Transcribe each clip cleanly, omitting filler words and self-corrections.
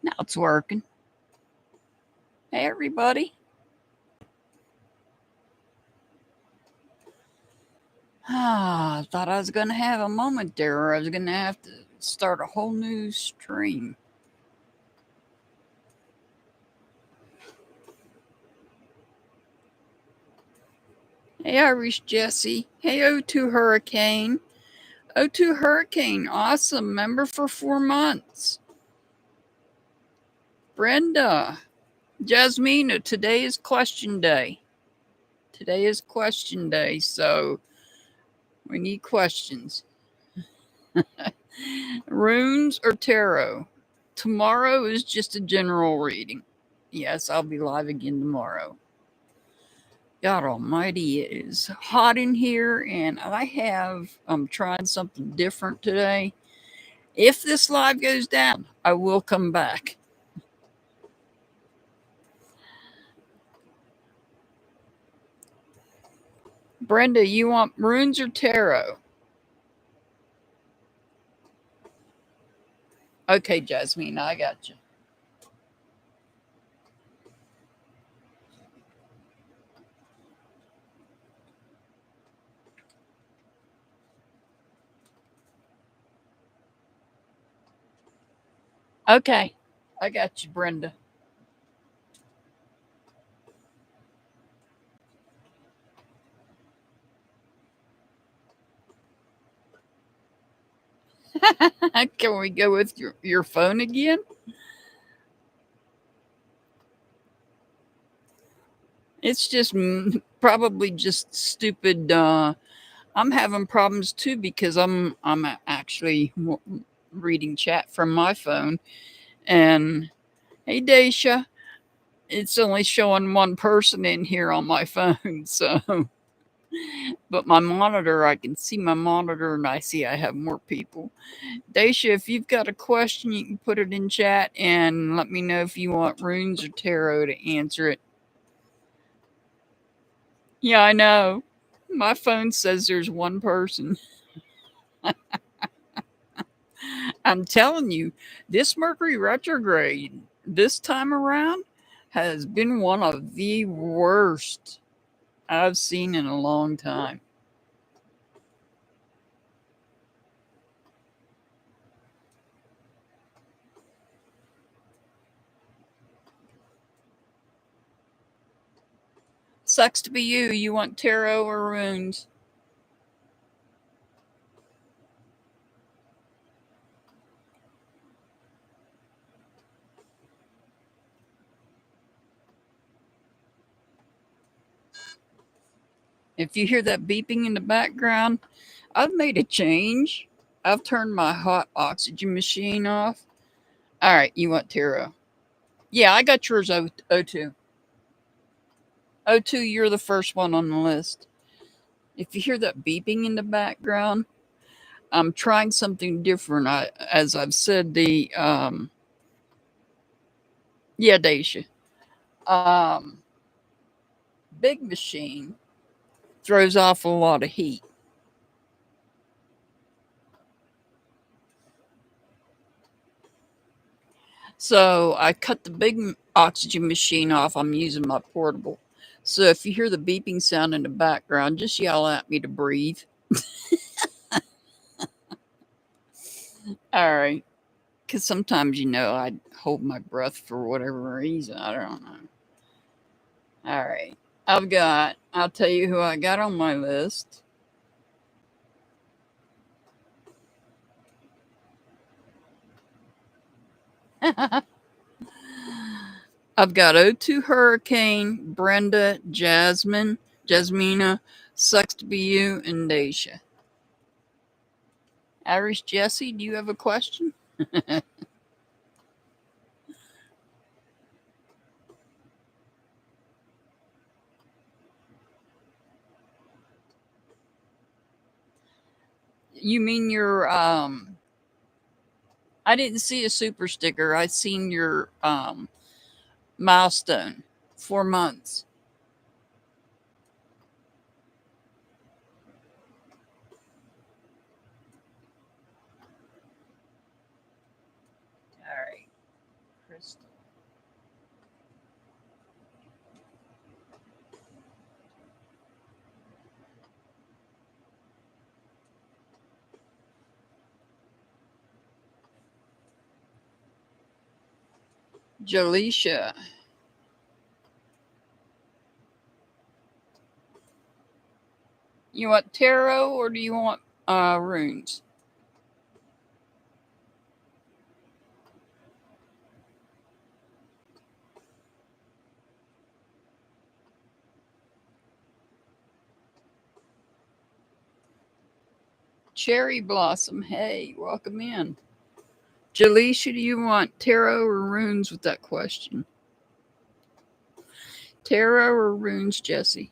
Now it's working. Hey, everybody. I thought I was going to have a moment there, or I was going to have to start a whole new stream. Hey, Irish Jesse. Hey, O2 Hurricane. O2 Hurricane, awesome. Member for 4 months. Brenda. Jasmina, today is question day. Today is question day, so we need questions. Runes or tarot? Tomorrow is just a general reading. Yes, I'll be live again tomorrow. God almighty, it is hot in here, and I'm trying something different today. If this live goes down, I will come back. Brenda, you want runes or tarot? Okay, Jasmine, I got you. Okay, I got you, Brenda. Can we go with your phone again? It's just probably just stupid. I'm having problems too because I'm actually reading chat from my phone, and hey, Daisha, it's only showing one person in here on my phone, so. But my monitor, I can see my monitor and I see I have more people. Daisha, if you've got a question, you can put it in chat and let me know if you want runes or tarot to answer it. Yeah, I know. My phone says there's one person. I'm telling you, this Mercury retrograde this time around has been one of the worst I've seen in a long time. Sucks to be you. You want tarot or runes? If you hear that beeping in the background, I've made a change. I've turned my hot oxygen machine off. All right, you want tarot? Yeah, I got yours, O2. O2, you're the first one on the list. If you hear that beeping in the background, I'm trying something different. As I've said, yeah, Daisha. Um, big machine throws off a lot of heat. So I cut the big oxygen machine off. I'm using my portable. So if you hear the beeping sound in the background, just yell at me to breathe. All right. Because sometimes, I hold my breath for whatever reason. I don't know. All right. I'll tell you who I got on my list. I've got O2 Hurricane, Brenda, Jasmina, Sucks to Be You, and Daisha. Irish Jesse, do you have a question? You mean your I didn't see a super sticker. I seen your milestone. 4 months. All right. list. Jaleisha. You want tarot or do you want runes? Cherry Blossom. Hey, welcome in. Jaleisha, do you want tarot or runes with that question? Tarot or runes, Jesse?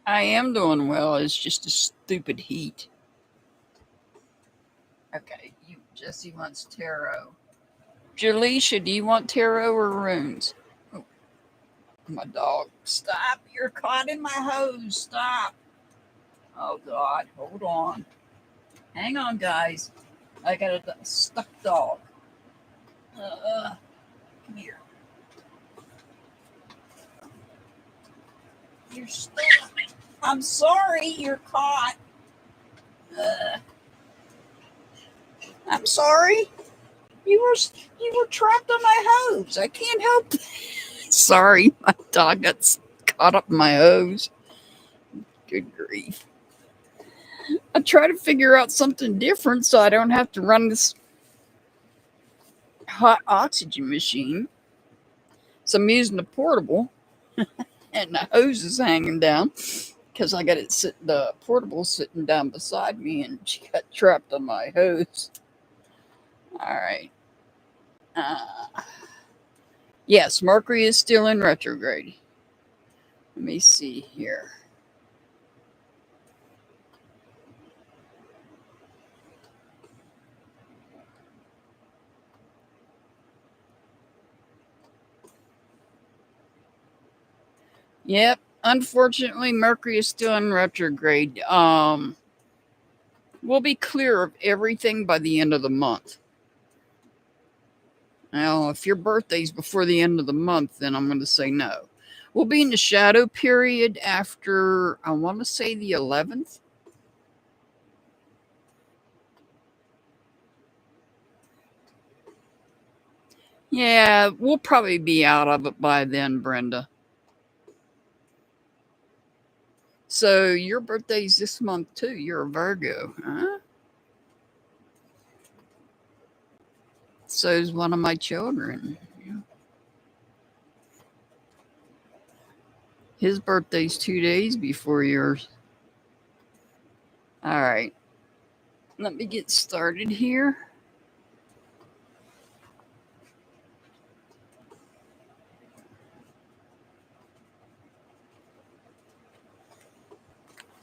I am doing well. It's just a stupid heat. Okay, Jesse wants tarot. Jaleisha, do you want tarot or runes? Oh, my dog. Stop. You're caught in my hose. Stop. Oh, God. Hold on. Hang on, guys. I got a stuck dog. Come here. You're stuck. I'm sorry. You're caught. I'm sorry. You were trapped on my hose. I can't help it. Sorry, my dog got caught up in my hose. Good grief. I try to figure out something different so I don't have to run this hot oxygen machine. So I'm using the portable and the hose is hanging down because I got the portable sitting down beside me and she got trapped on my hose. All right. Yes, Mercury is still in retrograde. Let me see here. Yep. Unfortunately, Mercury is still in retrograde. We'll be clear of everything by the end of the month. Now, if your birthday's before the end of the month, then I'm going to say no. We'll be in the shadow period after, I want to say, the 11th. Yeah, we'll probably be out of it by then, Brenda. So your birthday's this month too. You're a Virgo, huh? So's one of my children. His birthday's 2 days before yours. All right. Let me get started here.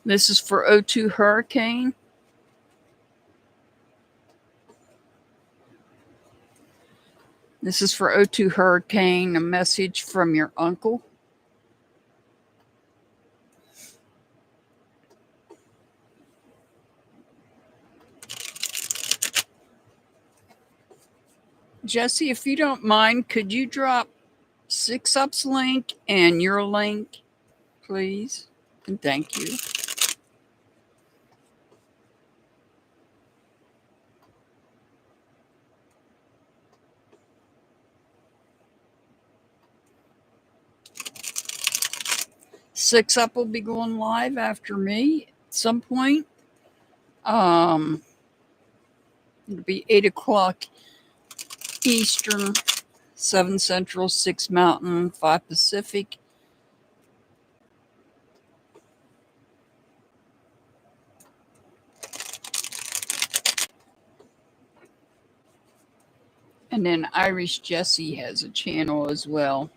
This is for O2 Hurricane. This is for O2 Hurricane, a message from your uncle. Jesse, if you don't mind, could you drop 6UP's link and your link, please? And thank you. Six Up will be going live after me at some point. It'll be 8 o'clock Eastern, 7 Central, 6 Mountain, 5 Pacific. And then Irish Jesse has a channel as well.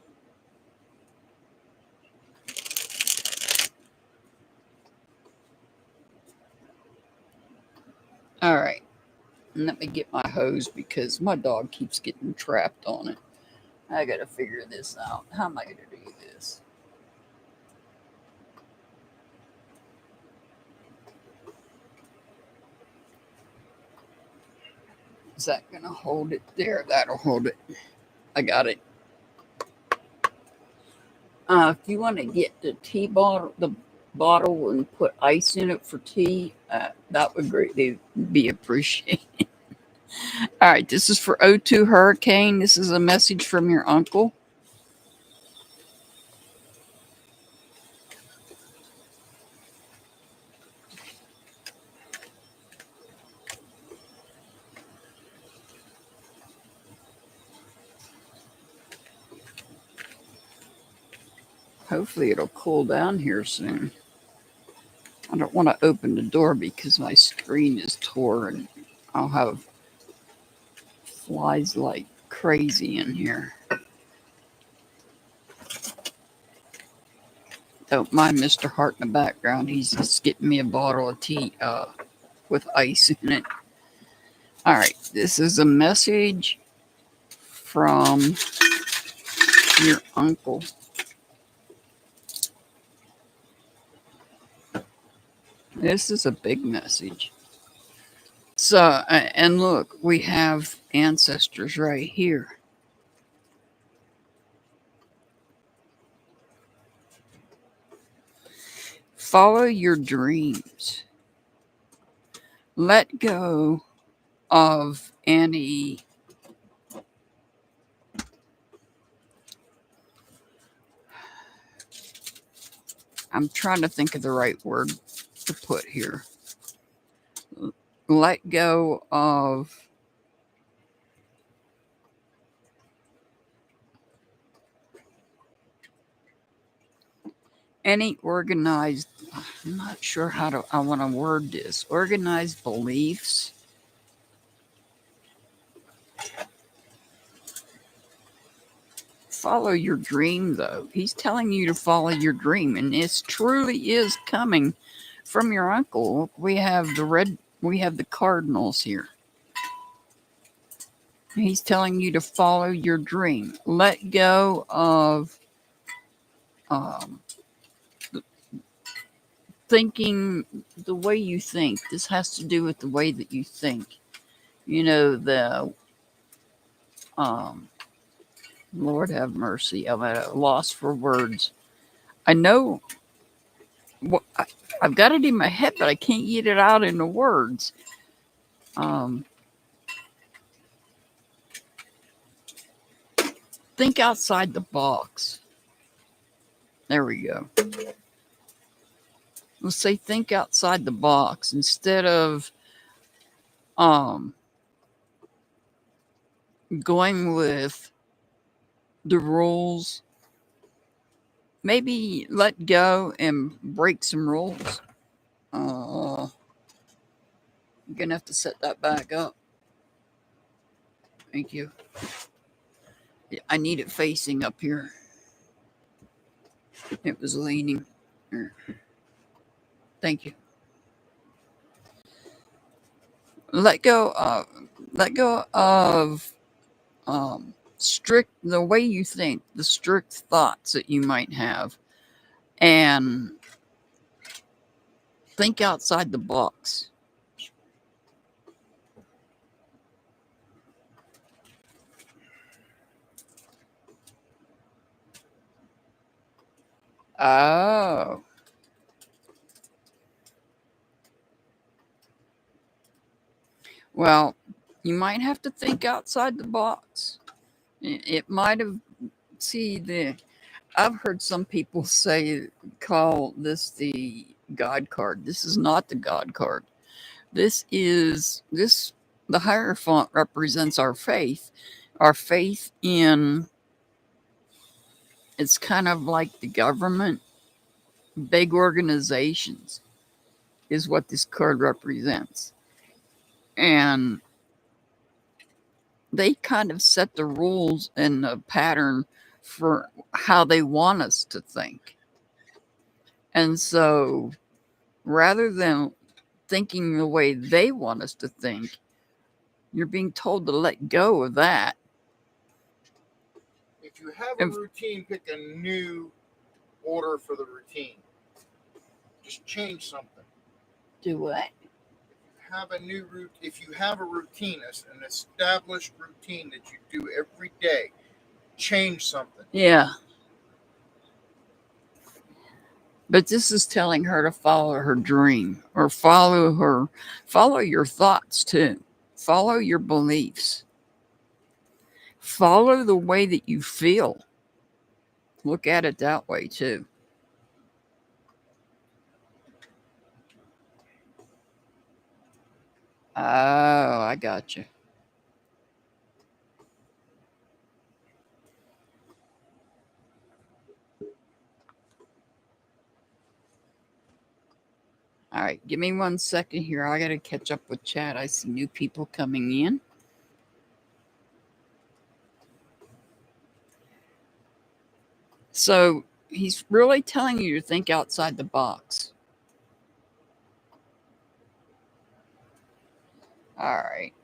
All right. let me get my hose because my dog keeps getting trapped on it. I got to figure this out. How am I going to do this? Is that going to hold it there? That'll hold it. I got it. If you want to get the tea bottle, and put ice in it for tea, that would greatly be appreciated. All right, this is for O2 Hurricane. This is a message from your uncle. Hopefully it'll cool down here soon. I don't want to open the door because my screen is torn. I'll have flies like crazy in here. Don't mind Mr. Hart in the background. He's just getting me a bottle of tea with ice in it. All right, this is a message from your uncle. This is a big message. So, and look, we have ancestors right here. Follow your dreams. Let go of any I'm trying to think of the right word to put here. Let go of any organized, I'm not sure how I want to word this, organized beliefs. Follow your dream, though. He's telling you to follow your dream, and this truly is coming from your uncle. We have the cardinals here. He's telling you to follow your dream. Let go of thinking the way you think. This has to do with the way that you think. You know, the Lord have mercy. I'm at a loss for words. I know I've got it in my head, but I can't get it out in the words. Think outside the box. There we go. Let's say think outside the box instead of going with the rules. Maybe let go and break some rules. I'm gonna have to set that back up. Thank you. I need it facing up here. It was leaning. Thank you. Let go of the way you think, the strict thoughts that you might have, and think outside the box. Oh. Well, you might have to think outside the box. It might have, I've heard some people call this the God card. This is not the God card. The Hierophant represents our faith in, it's kind of like the government, big organizations is what this card represents. And they kind of set the rules and the pattern for how they want us to think. And so rather than thinking the way they want us to think, You're being told to let go of that. If you have a routine, pick a new order for the routine. Just change something. Do what? If you have a routine, an established routine that you do every day, change something. Yeah. But this is telling her to follow her dream, or follow your thoughts too. Follow your beliefs. Follow the way that you feel. Look at it that way too. Oh, I got you. All right, give me 1 second here. I got to catch up with chat. I see new people coming in. So he's really telling you to think outside the box. All right.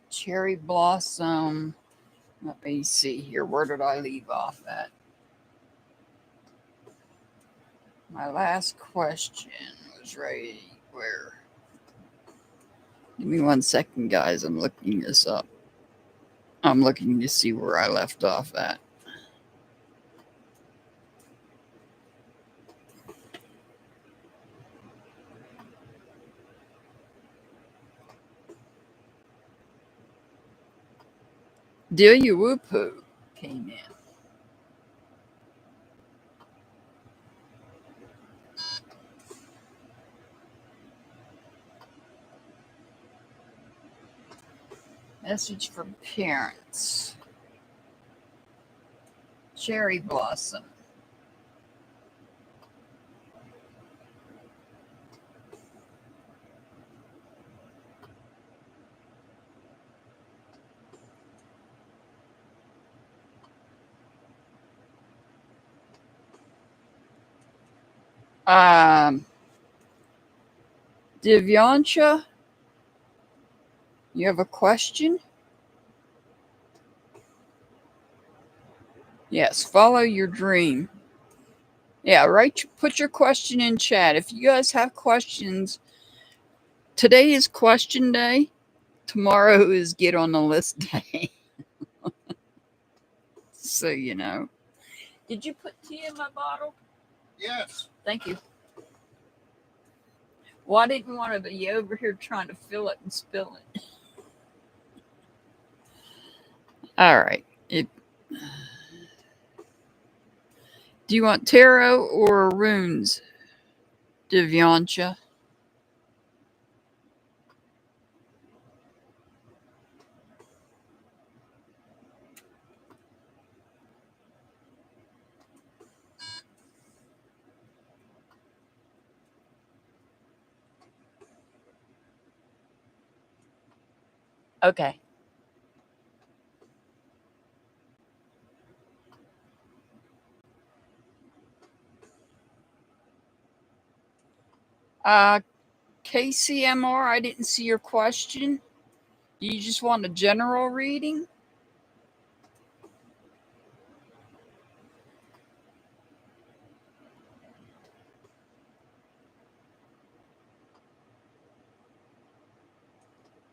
Cherry blossom. Let me see here. Where did I leave off at? My last question was right where? Give me 1 second, guys. I'm looking this up. I'm looking to see where I left off at. Delia Whoopoo came in. Message from parents. Cherry blossom. Divyancha, you have a question? Yes, follow your dream. Yeah, right. Put your question in chat. If you guys have questions, today is question day. Tomorrow is get on the list day. So you know. Did you put tea in my bottle? Yes. Thank you. Well, I didn't want to be over here trying to fill it and spill it. All right. Do you want tarot or runes, Divyancha? Okay. KCMR, I didn't see your question. You just want a general reading?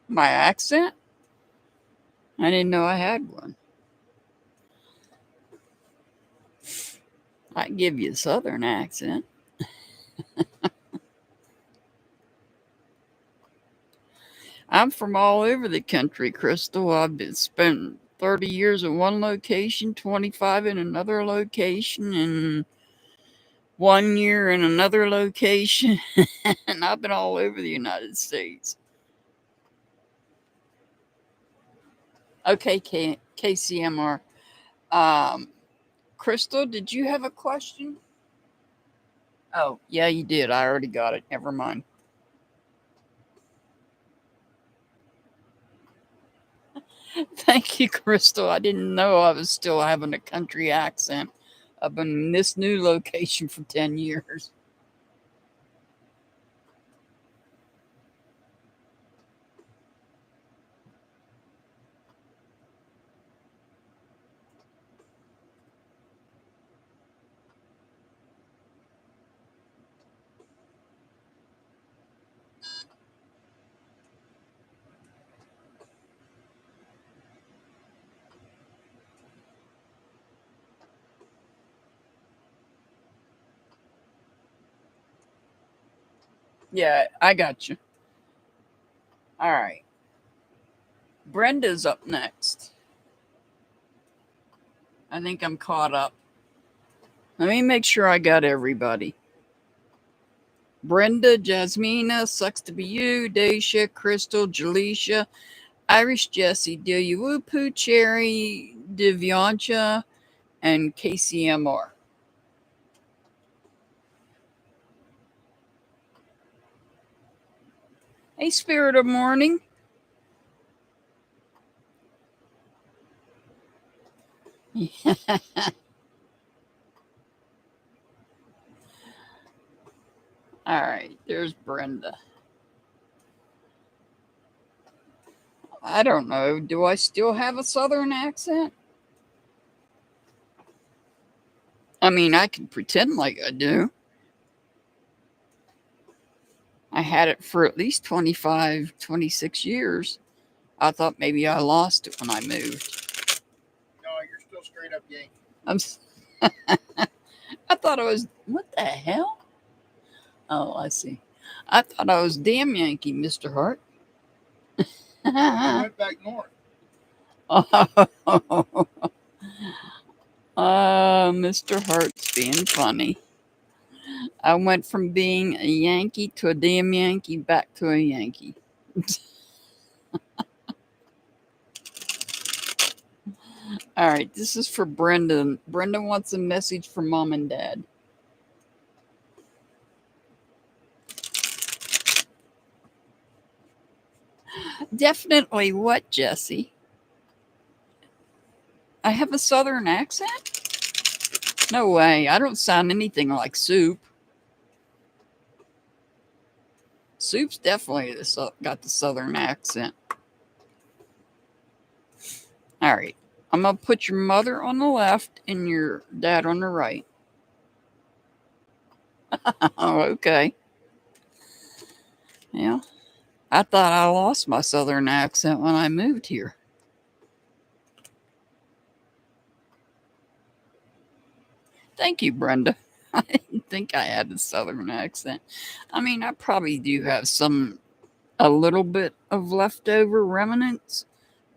My accent? I didn't know I had one. I can give you a southern accent. I'm from all over the country, Crystal. I've been spent 30 years in one location, 25 in another location, and 1 year in another location. And I've been all over the United States. Okay, KCMR. Crystal, did you have a question? Oh, yeah, you did. I already got it. Never mind. Thank you, Crystal. I didn't know I was still having a country accent. I've been in this new location for 10 years. Yeah, I got you. All right. Brenda's up next. I think I'm caught up. Let me make sure I got everybody. Brenda, Jasmina, Sucks to Be You, Daisha, Crystal, Jaleisha, Irish Jessie, Delia Whoopoo, Cherry, Divyancha, and KCMR. Hey, Spirit of Morning. All right, there's Brenda. I don't know. Do I still have a southern accent? I mean, I can pretend like I do. I had it for at least 25, 26 years. I thought maybe I lost it when I moved. No, you're still straight up Yankee. I thought I was. What the hell? Oh, I see. I thought I was damn Yankee, Mr. Hart. You went back north. Mr. Hart's being funny. I went from being a Yankee to a damn Yankee back to a Yankee. All right, this is for Brenda. Brenda wants a message for Mom and Dad. Definitely what, Jesse? I have a southern accent? No way. I don't sound anything like Soup. Soup's definitely got the southern accent. All right. I'm going to put your mother on the left and your dad on the right. Oh, okay. Yeah. I thought I lost my southern accent when I moved here. Thank you, Brenda. I didn't think I had a southern accent. I mean, I probably do have a little bit of leftover remnants,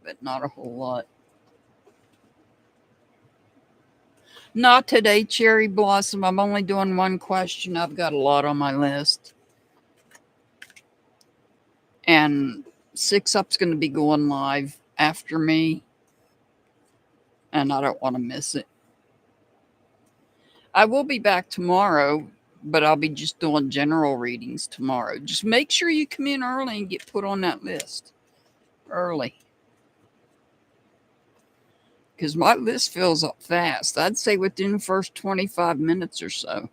but not a whole lot. Not today, Cherry Blossom. I'm only doing one question. I've got a lot on my list. And 6 Up's going to be going live after me. And I don't want to miss it. I will be back tomorrow, but I'll be just doing general readings tomorrow. Just make sure you come in early and get put on that list early. Because my list fills up fast. I'd say within the first 25 minutes or so,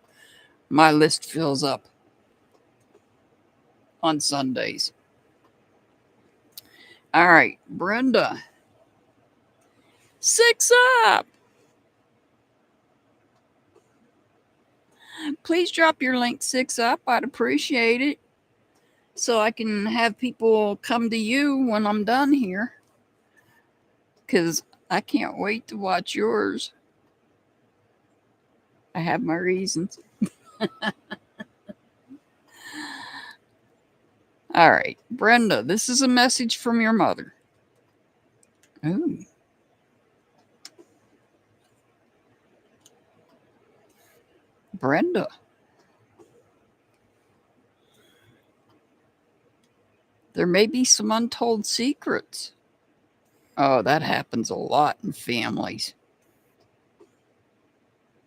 my list fills up on Sundays. All right, Brenda. 6 Up. Please drop your link 6 Up. I'd appreciate it. So I can have people come to you when I'm done here. Because I can't wait to watch yours. I have my reasons. All right, Brenda, this is a message from your mother. Ooh. Brenda. There may be some untold secrets. Oh, that happens a lot in families.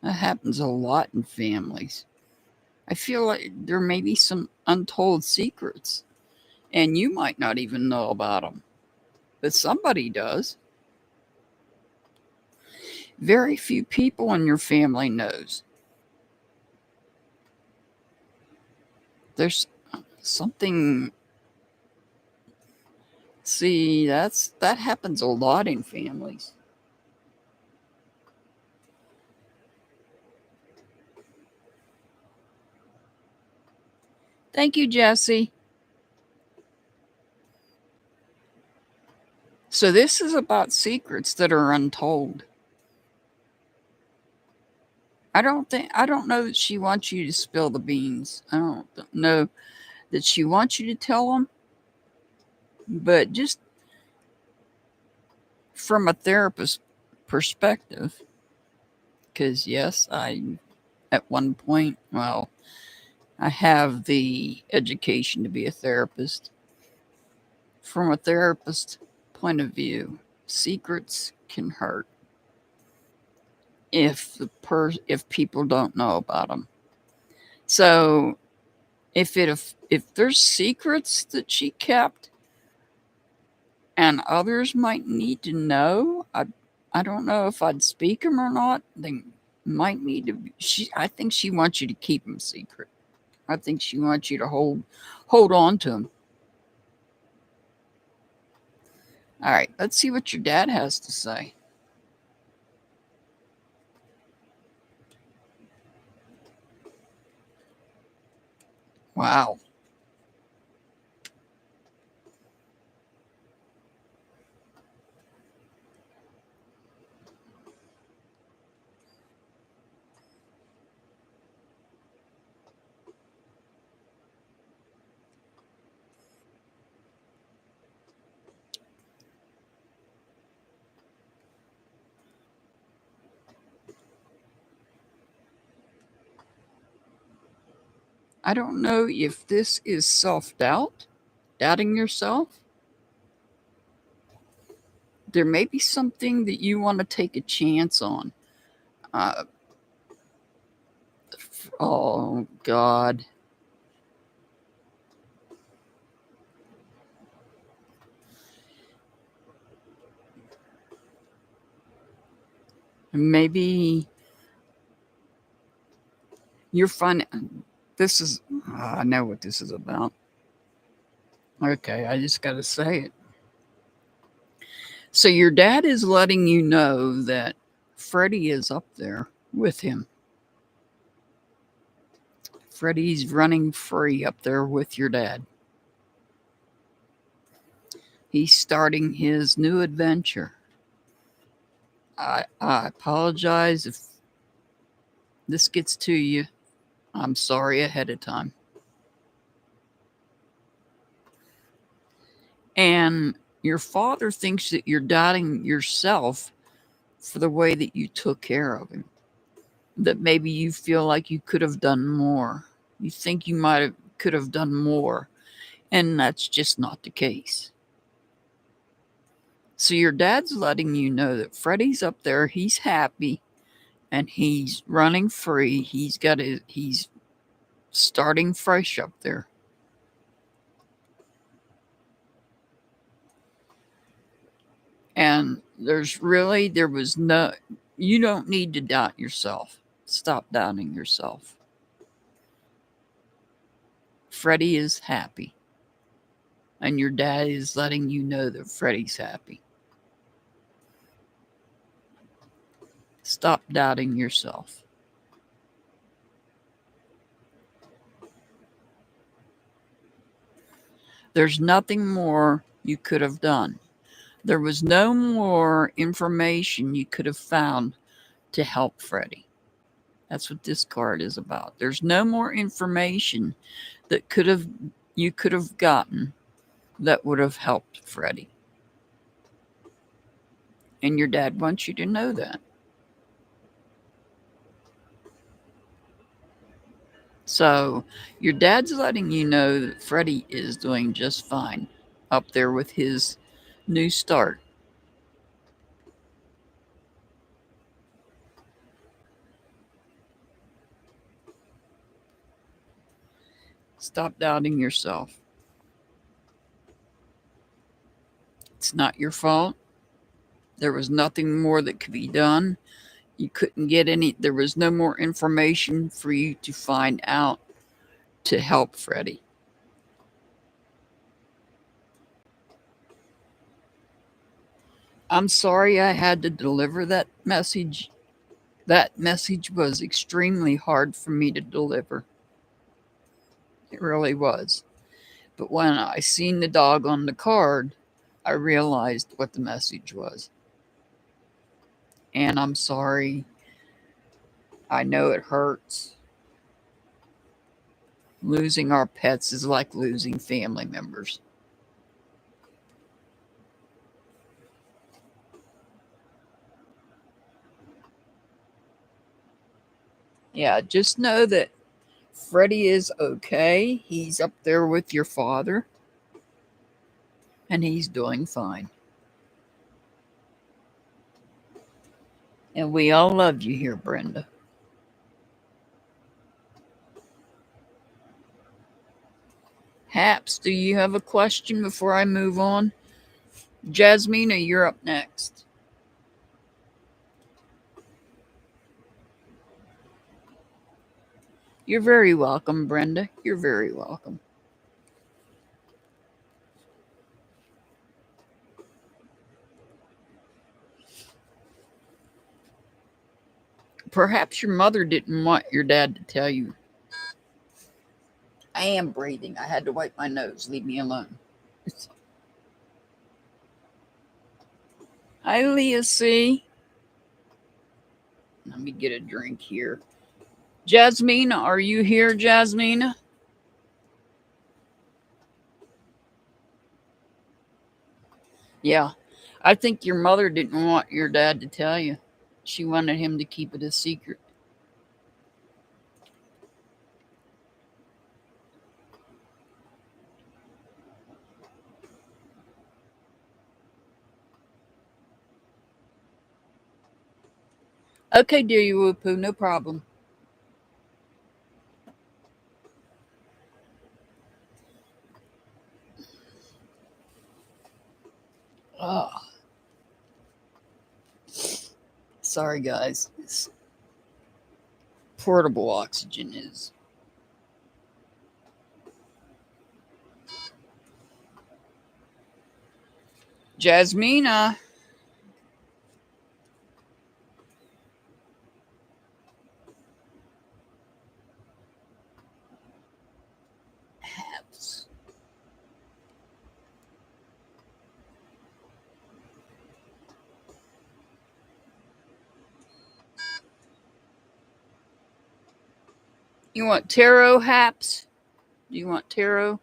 That happens a lot in families. I feel like there may be some untold secrets, and you might not even know about them, but somebody does. Very few people in your family knows. There's something. See, that happens a lot in families. Thank you, Jesse. So this is about secrets that are untold. I don't know that she wants you to spill the beans. I don't know. that she wants you to tell them, but just from a therapist perspective, because yes, at one point, well, I have the education to be a therapist. From a therapist point of view, secrets can hurt if people don't know about them. So if there's secrets that she kept and others might need to know, I don't know if I'd speak them or not. They might need to. I think she wants you to keep them secret. I think she wants you to hold on to them. All right, let's see what your dad has to say. Wow. I don't know if this is self-doubt, doubting yourself. There may be something that you want to take a chance on. Uh, oh, God. Maybe you're finding this is, I know what this is about. Okay, I just got to say it. So your dad is letting you know that Freddie is up there with him. Freddie's running free up there with your dad. He's starting his new adventure. I apologize if this gets to you. I'm sorry ahead of time. And your father thinks that you're doubting yourself for the way that you took care of him. That maybe you feel like you could have done more. You think you could have done more. And that's just not the case. So your dad's letting you know that Freddie's up there, he's happy, and he's running free. He's starting fresh up there. And you don't need to doubt yourself. Stop doubting yourself. Freddie is happy. And your dad is letting you know that Freddie's happy. Stop doubting yourself. There's nothing more you could have done. There was no more information you could have found to help Freddie. That's what this card is about. There's no more information that you could have gotten that would have helped Freddie. And your dad wants you to know that. So your dad's letting you know that Freddie is doing just fine up there with his new start. Stop doubting yourself. It's not your fault. There was nothing more that could be done. You couldn't get there was no more information for you to find out to help Freddie. I'm sorry I had to deliver that message. That message was extremely hard for me to deliver. It really was. But when I seen the dog on the card, I realized what the message was. And I'm sorry. I know it hurts. Losing our pets is like losing family members. Yeah, just know that Freddie is okay. He's up there with your father, and he's doing fine. And we all love you here, Brenda. Haps, do you have a question before I move on? Jasmina, you're up next. You're very welcome, Brenda. You're very welcome. Perhaps your mother didn't want your dad to tell you. I am breathing. I had to wipe my nose. Leave me alone. Hi, Leah C. Let me get a drink here. Jasmina, are you here, Jasmina? Yeah. I think your mother didn't want your dad to tell you. She wanted him to keep it a secret. Okay, dear you Whoopoo, no problem. Oh, sorry, guys. This portable oxygen is. Jasmina. You want taro, Haps? Do you want taro?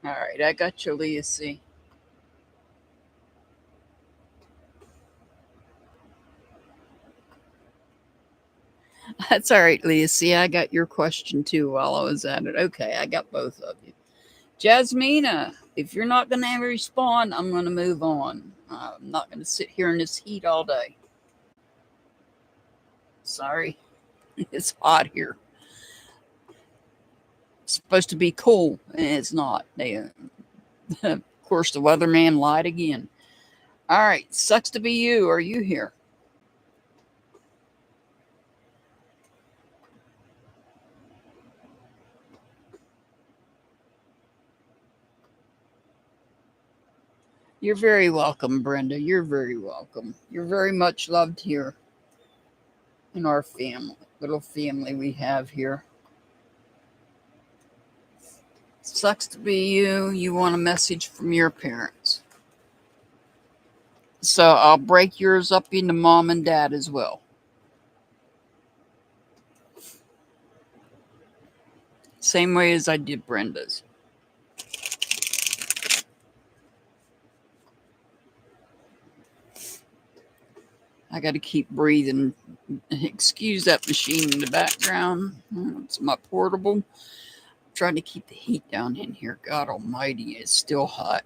All right, I got you, Leah C. That's all right, Leah C. I got your question too while I was at it. Okay, I got both of you. Jasmina, if you're not going to respond, I'm going to move on. I'm not going to sit here in this heat all day. Sorry, it's hot here. It's supposed to be cool, and it's not. Of course, the weatherman lied again. All right, sucks to be you. Are you here? You're very welcome, Brenda. You're very welcome. You're very much loved here in our family, little family we have here. Sucks to be you. You want a message from your parents. So I'll break yours up into mom and dad as well. Same way as I did Brenda's. I got to keep breathing. Excuse that machine in the background. It's my portable. I'm trying to keep the heat down in here. God almighty, it's still hot.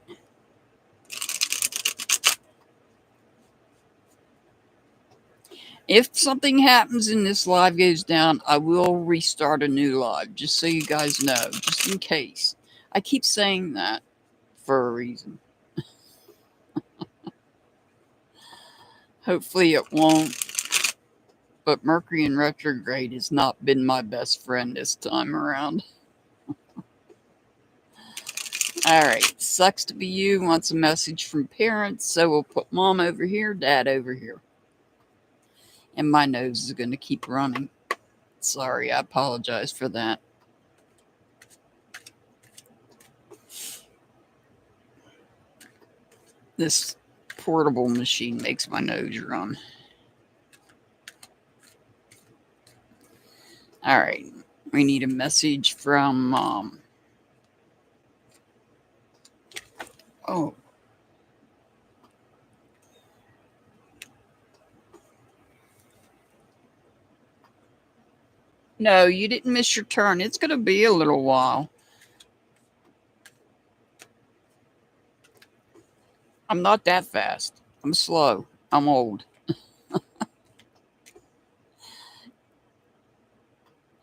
If something happens and this live goes down, I will restart a new live, just so you guys know, just in case. I keep saying that for a reason. Hopefully it won't. But Mercury in retrograde has not been my best friend this time around. All right, sucks to be you. Wants a message from parents, so we'll put mom over here, dad over here. And my nose is going to keep running. Sorry, I apologize for that. This portable machine makes my nose run. All right, we need a message from mom. Oh. No, you didn't miss your turn. It's going to be a little while. I'm not that fast. I'm slow. I'm old.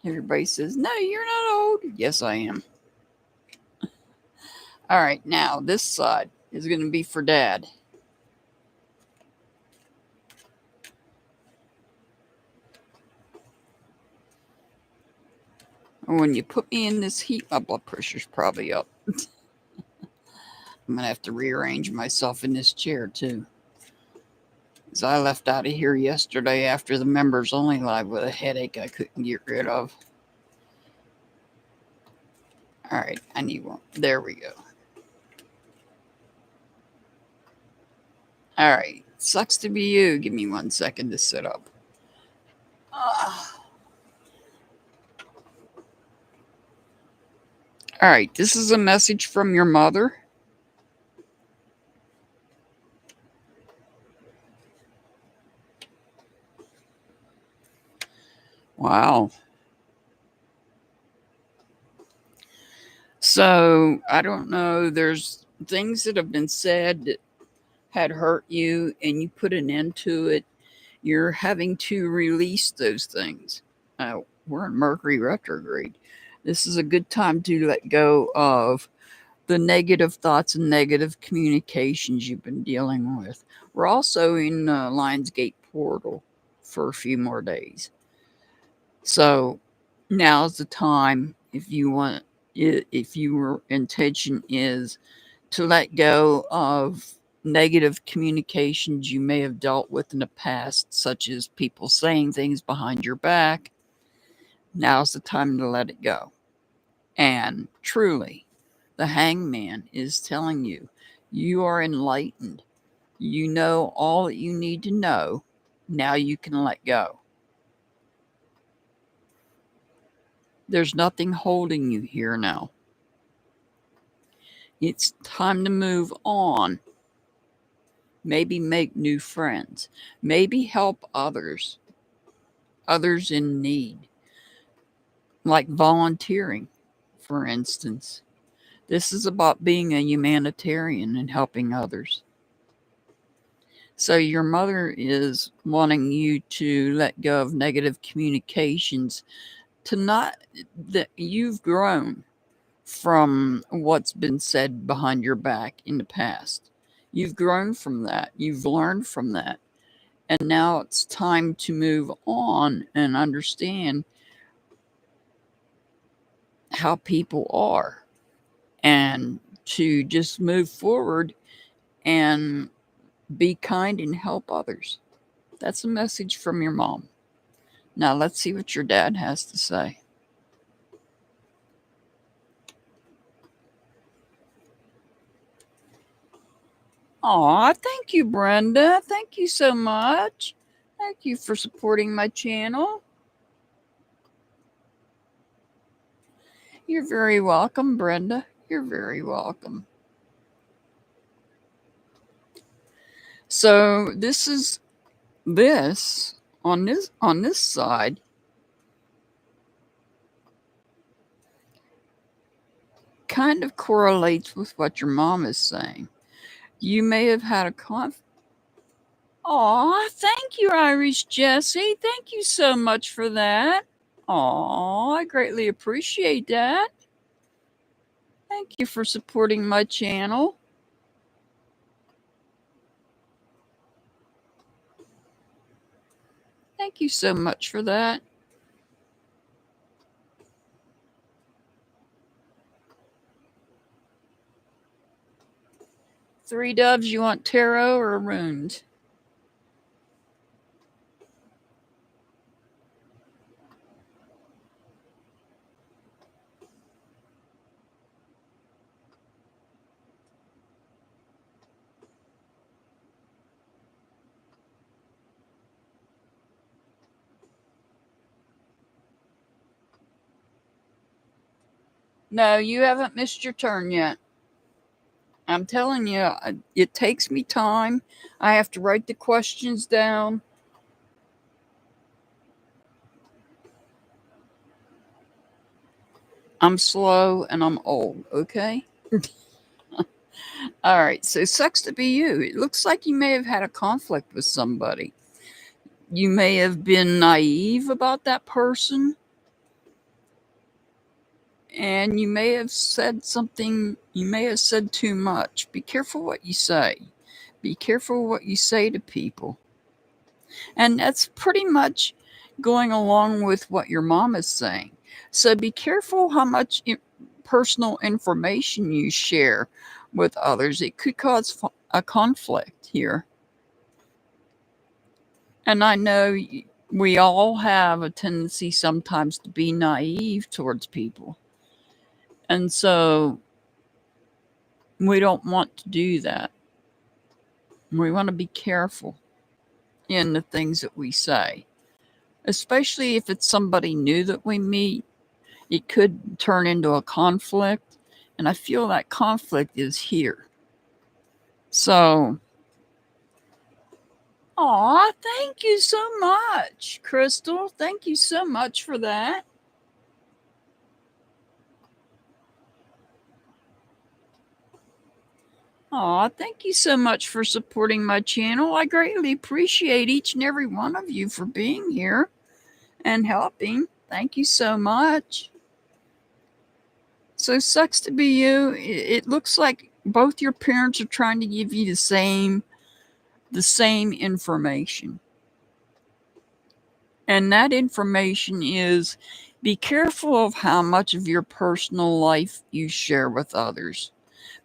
Everybody says, no, you're not old. Yes, I am. All right, now this side is going to be for dad. When you put me in this heat, my blood pressure's probably up. I'm going to have to rearrange myself in this chair, too. Because I left out of here yesterday after the members only live with a headache I couldn't get rid of. All right, I need one. There we go. All right, sucks to be you. Give me 1 second to sit up. All right, this is a message from your mother. Wow. So, I don't know. There's things that have been said that had hurt you and you put an end to it. You're having to release those things. We're in Mercury retrograde. This is a good time to let go of the negative thoughts and negative communications you've been dealing with. We're also in Lionsgate portal for a few more days. So now's the time if you want, if your intention is to let go of negative communications you may have dealt with in the past, such as people saying things behind your back. Now's the time to let it go. And truly, the hangman is telling you, you are enlightened. You know all that you need to know. Now you can let go. There's nothing holding you here now. It's time to move on. Maybe make new friends. Maybe help others in need. Like volunteering, for instance. This is about being a humanitarian and helping others. So your mother is wanting you to let go of negative communications, to not that you've grown from what's been said behind your back in the past. You've grown from that. You've learned from that. And now it's time to move on and understand how people are and to just move forward and be kind and help others. That's a message from your mom. Now let's see what your dad has to say. Aw, thank you, Brenda. Thank you so much. Thank you for supporting my channel. You're very welcome, Brenda. You're very welcome. So this on this side kind of correlates with what your mom is saying. You may have had a Aw, thank you, Irish Jessie. Thank you so much for that. Aw, I greatly appreciate that. Thank you for supporting my channel. Thank you so much for that. Three doves, you want tarot or runes? No, you haven't missed your turn yet. I'm telling you, it takes me time. I have to write the questions down. I'm slow and I'm old, okay? All right, so sucks to be you. It looks like you may have had a conflict with somebody. You may have been naive about that person, and you may have said something, you may have said too much. Be careful what you say. Be careful what you say to people. And that's pretty much going along with what your mom is saying. So be careful how much personal information you share with others. It could cause a conflict here. And I know we all have a tendency sometimes to be naive towards people. And so we don't want to do that. We want to be careful in the things that we say, especially if it's somebody new that we meet. It could turn into a conflict, and I feel that conflict is here. So, aw, thank you so much, Crystal. Thank you so much for that. Aw, thank you so much for supporting my channel. I greatly appreciate each and every one of you for being here and helping. Thank you so much. So sucks to be you. It looks like both your parents are trying to give you the same information. And that information is be careful of how much of your personal life you share with others,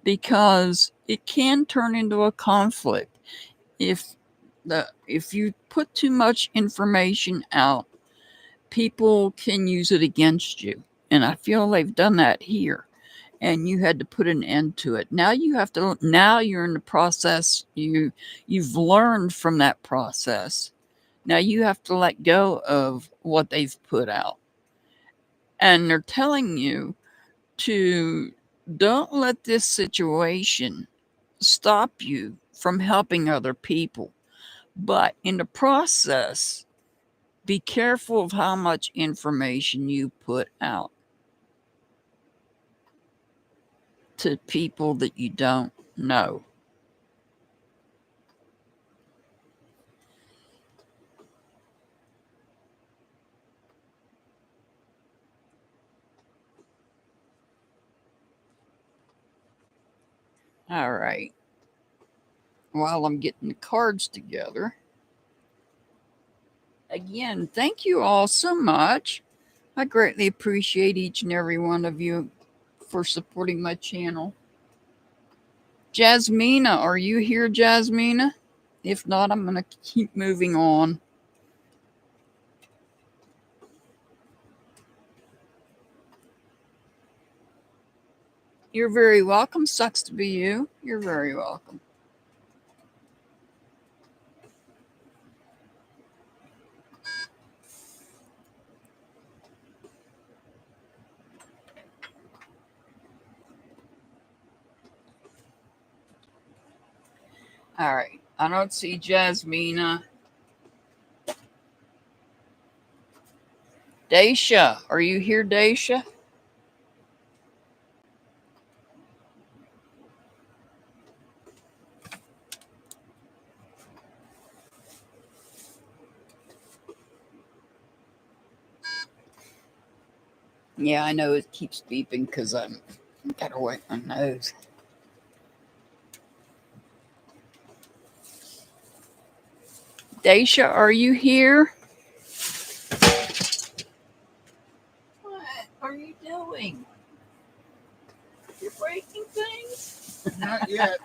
because it can turn into a conflict if you put too much information out. People can use it against you, and I feel they've done that here, and you had to put an end to it. Now you're in the process. You've learned from that process. Now you have to let go of what they've put out. And they're telling you to don't let this situation stop you from helping other people. But in the process, be careful of how much information you put out to people that you don't know. All right. While I'm getting the cards together, again, thank you all so much. I greatly appreciate each and every one of you for supporting my channel. Jasmina, are you here, Jasmina? If not, I'm going to keep moving on. You're very welcome. Sucks to be you. You're very welcome. All right. I don't see Jasmina. Daisha, are you here, Daisha? Yeah, I know it keeps beeping because I'm gotta wipe my nose. Daisha, are you here? What are you doing? You're breaking things? Not yet.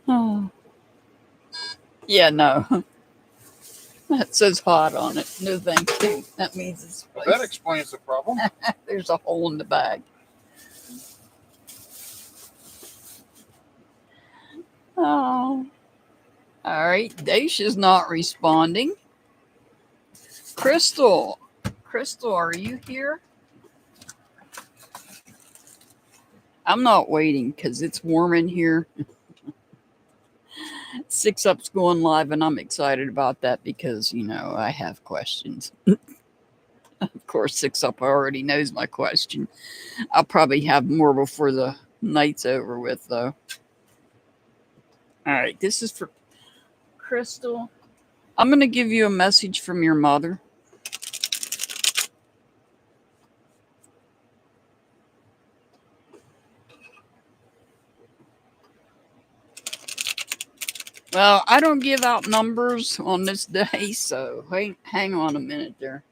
Oh. Yeah, no. That says hot on it. No, thank you. That means it's That spicy. explains the problem. There's a hole in the bag. Oh. All right. Daisha's not responding. Crystal. Crystal, are you here? I'm not waiting because it's warm in here. 6 Up's going live, and I'm excited about that because, I have questions. Of course, 6 Up already knows my question. I'll probably have more before the night's over with, though. All right, this is for Crystal. I'm going to give you a message from your mother. Well, I don't give out numbers on this day, so hang on a minute there.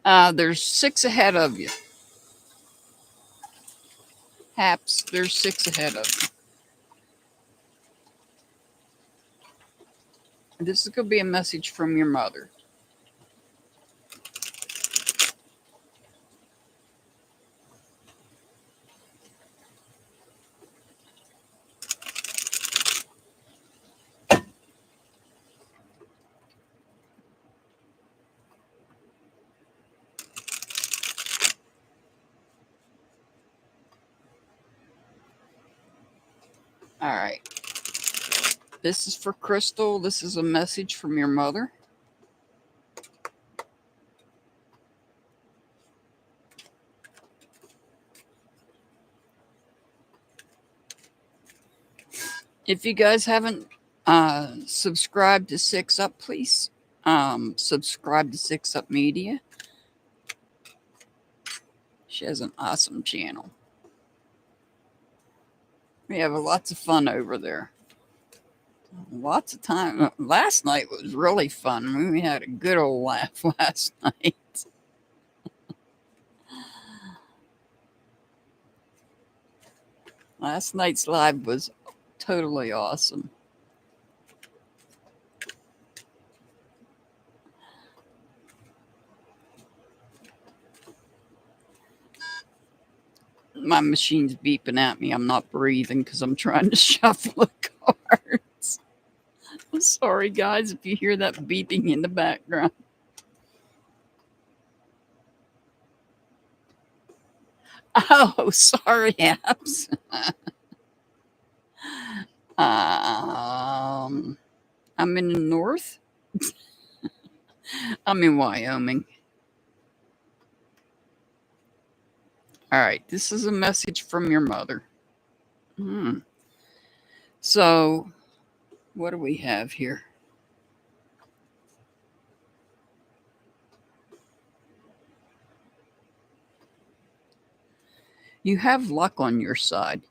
There's 6 ahead of you. Haps, there's 6 ahead of you. This is going to be a message from your mother. All right. This is for Crystal. This is a message from your mother. If you guys haven't subscribed to 6 Up, please subscribe to 6 Up Media. She has an awesome channel. We have lots of fun over there. Lots of time. Last night was really fun. We had a good old laugh last night. Last night's live was totally awesome. My machine's beeping at me. I'm not breathing because I'm trying to shuffle the cards. I'm sorry, guys, if you hear that beeping in the background. Oh, sorry, apps. I'm in the north. I'm in Wyoming. All right, this is a message from your mother. So, what do we have here? You have luck on your side.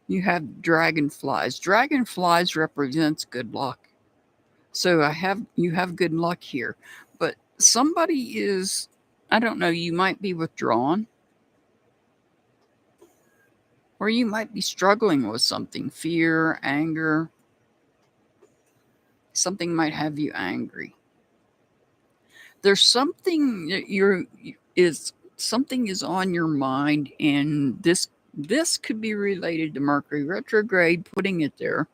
You have dragonflies. Dragonflies represents good luck. So you have good luck here. But somebody is, I don't know, you might be withdrawn. Or you might be struggling with something, fear, anger. Something might have you angry. There's something that something is on your mind, and this could be related to Mercury retrograde, putting it there.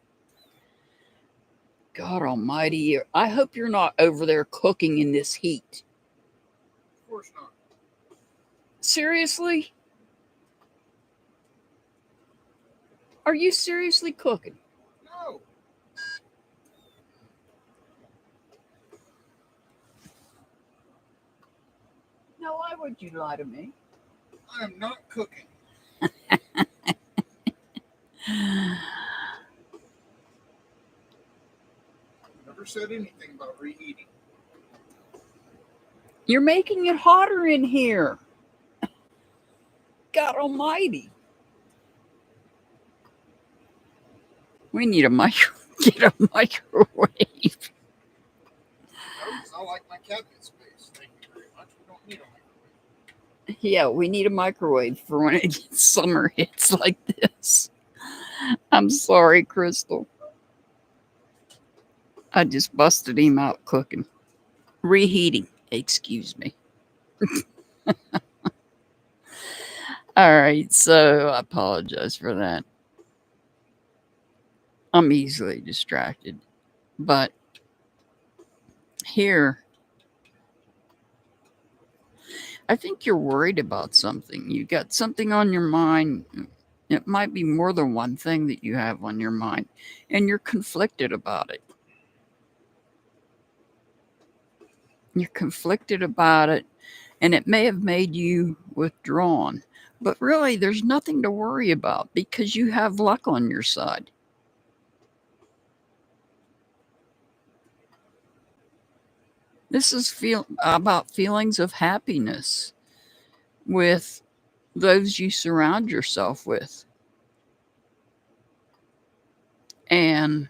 God almighty, I hope you're not over there cooking in this heat. Of course not. Seriously? Are you seriously cooking? No. Now, why would you lie to me? I am not cooking. Never said anything about reheating. You're making it hotter in here. God almighty. We need a get a microwave. I like my cabinet space. Thank you very much. We don't need a microwave. Yeah, we need a microwave for when summer hits like this. I'm sorry, Crystal. I just busted him out cooking. Reheating, excuse me. All right, so I apologize for that. I'm easily distracted. But here, I think you're worried about something. You got something on your mind. It might be more than one thing that you have on your mind, and you're conflicted about it. You're conflicted about it, and it may have made you withdrawn. But really, there's nothing to worry about because you have luck on your side. This is about feelings of happiness with those you surround yourself with. And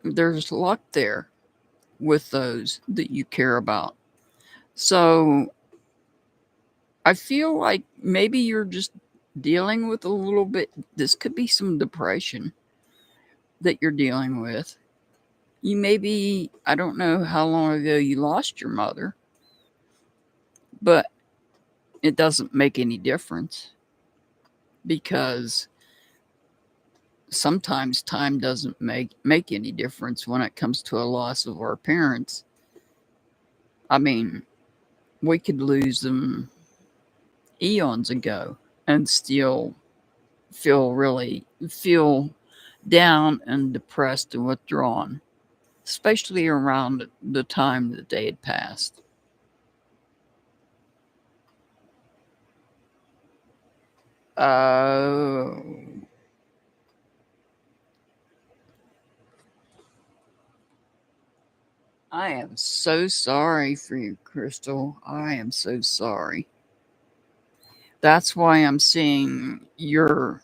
there's luck there with those that you care about. So I feel like maybe you're just dealing with a little bit. This could be some depression that you're dealing with. You maybe, I don't know how long ago you lost your mother, but it doesn't make any difference because sometimes time doesn't make any difference when it comes to a loss of our parents. I mean, we could lose them eons ago and still feel down and depressed and withdrawn, especially around the time that they had passed. Oh. I am so sorry for you, Crystal. I am so sorry. That's why I'm seeing you're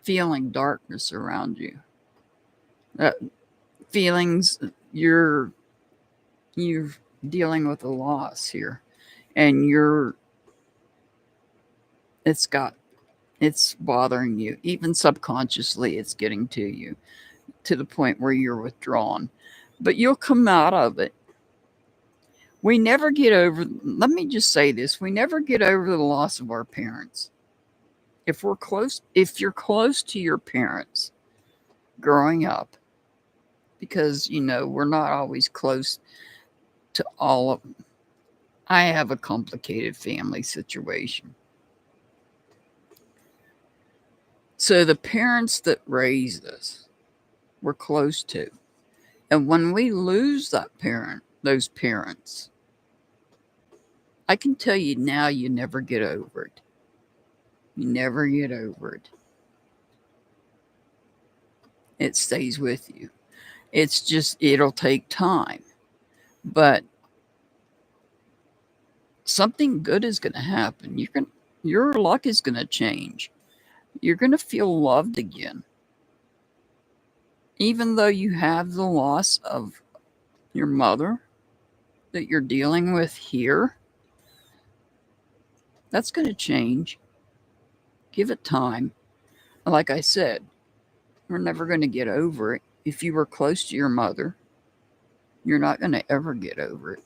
feeling darkness around you. That feelings you're dealing with a loss here, and it's bothering you. Even subconsciously, it's getting to you to the point where you're withdrawn. But you'll come out of it. We never get over, let me just say this, we never get over the loss of our parents. If you're close to your parents growing up, because, we're not always close to all of them. I have a complicated family situation. So the parents that raised us, we're close to. And when we lose those parents, I can tell you now, you never get over it. You never get over it. It stays with you. It'll take time. But something good is going to happen. Your luck is going to change. You're going to feel loved again. Even though you have the loss of your mother that you're dealing with here, that's going to change. Give it time. Like I said, we're never going to get over it. If you were close to your mother, you're not going to ever get over it.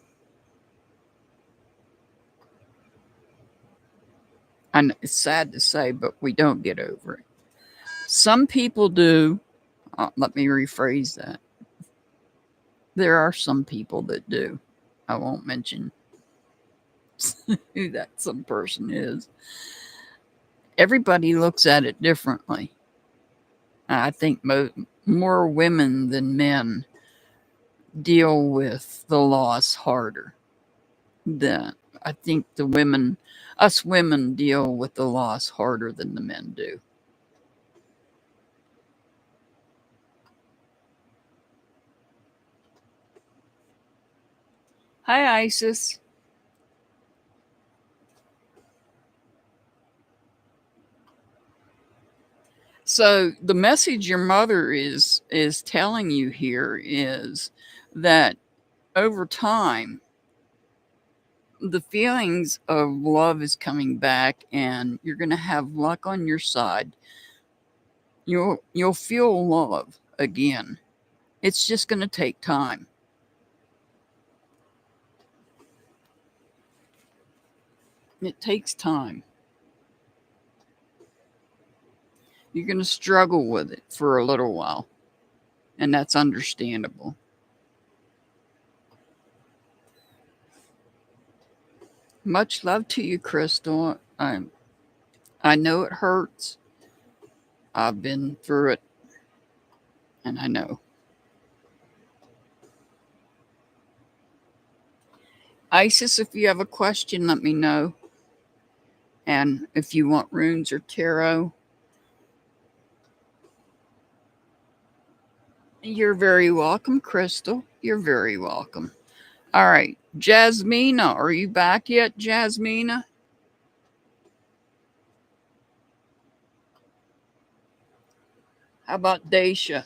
And it's sad to say, but we don't get over it. Some people do. Let me rephrase that. There are some people that do. I won't mention who that some person is. Everybody looks at it differently. I think more women than men deal with the loss harder than I think us women deal with the loss harder than the men do. Hi, Isis. So the message your mother is telling you here is that over time the feelings of love is coming back and you're going to have luck on your side. You'll feel love again. It's just going to take time. It takes time. You're going to struggle with it for a little while, and that's understandable. Much love to you, Crystal. I know it hurts. I've been through it, and I know. Isis, if you have a question, let me know. And if you want runes or tarot, you're very welcome, Crystal. You're very welcome. All right, Jasmina, are you back yet, Jasmina? How about Daisha?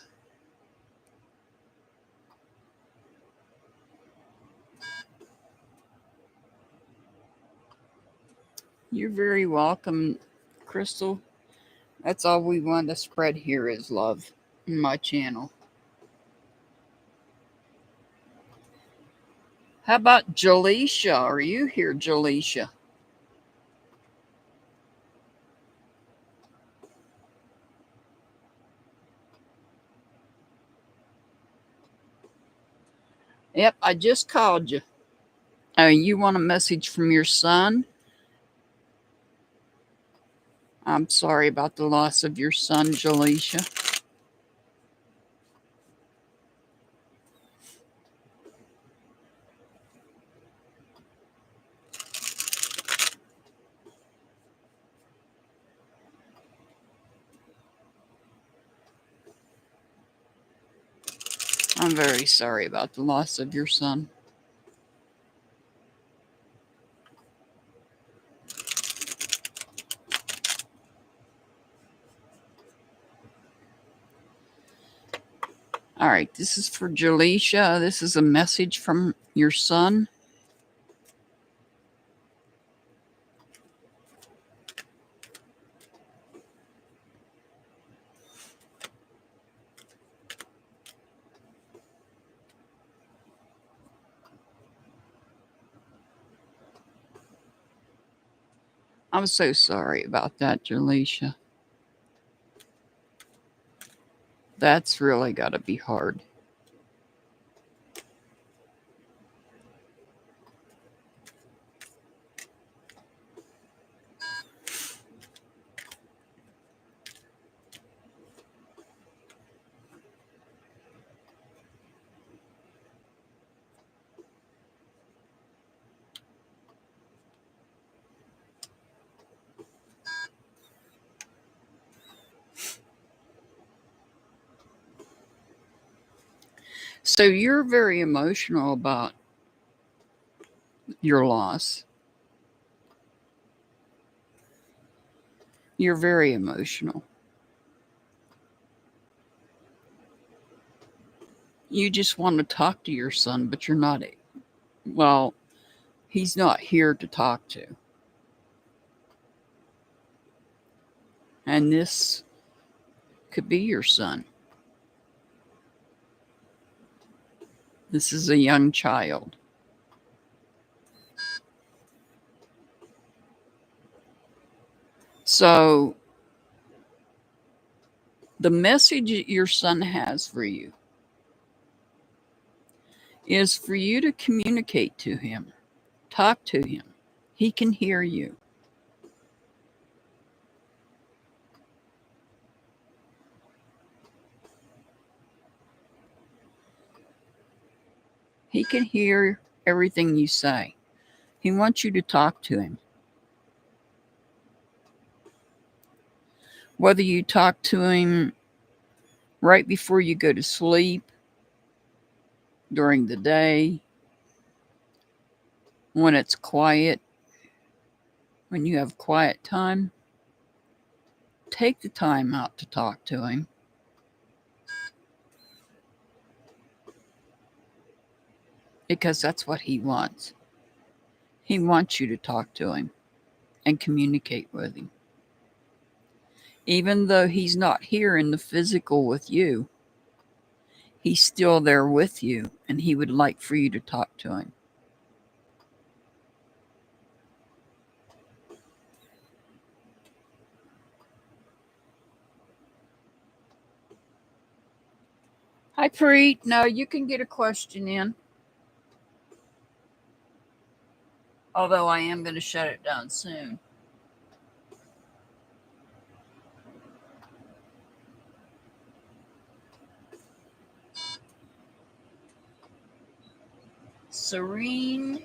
You're very welcome, Crystal. That's all we want to spread here is love in my channel. How about Jaleisha? Are you here, Jaleisha? Yep, I just called you. You want a message from your son? I'm sorry about the loss of your son, Jaleisha. I'm very sorry about the loss of your son. All right, this is for Jaleisha. This is a message from your son. I'm so sorry about that, Jaleisha. That's really got to be hard. So you're very emotional about your loss. You're very emotional. You just want to talk to your son, but you're not. Well, he's not here to talk to. And this could be your son. This is a young child. So the message your son has for you is for you to communicate to him, talk to him. He can hear you. He can hear everything you say. He wants you to talk to him. Whether you talk to him right before you go to sleep, during the day, when it's quiet, when you have quiet time, take the time out to talk to him. Because that's what he wants. He wants you to talk to him and communicate with him. Even though he's not here in the physical with you, he's still there with you, and he would like for you to talk to him. Hi, Preet. Now you can get a question in. Although I am going to shut it down soon. Serene.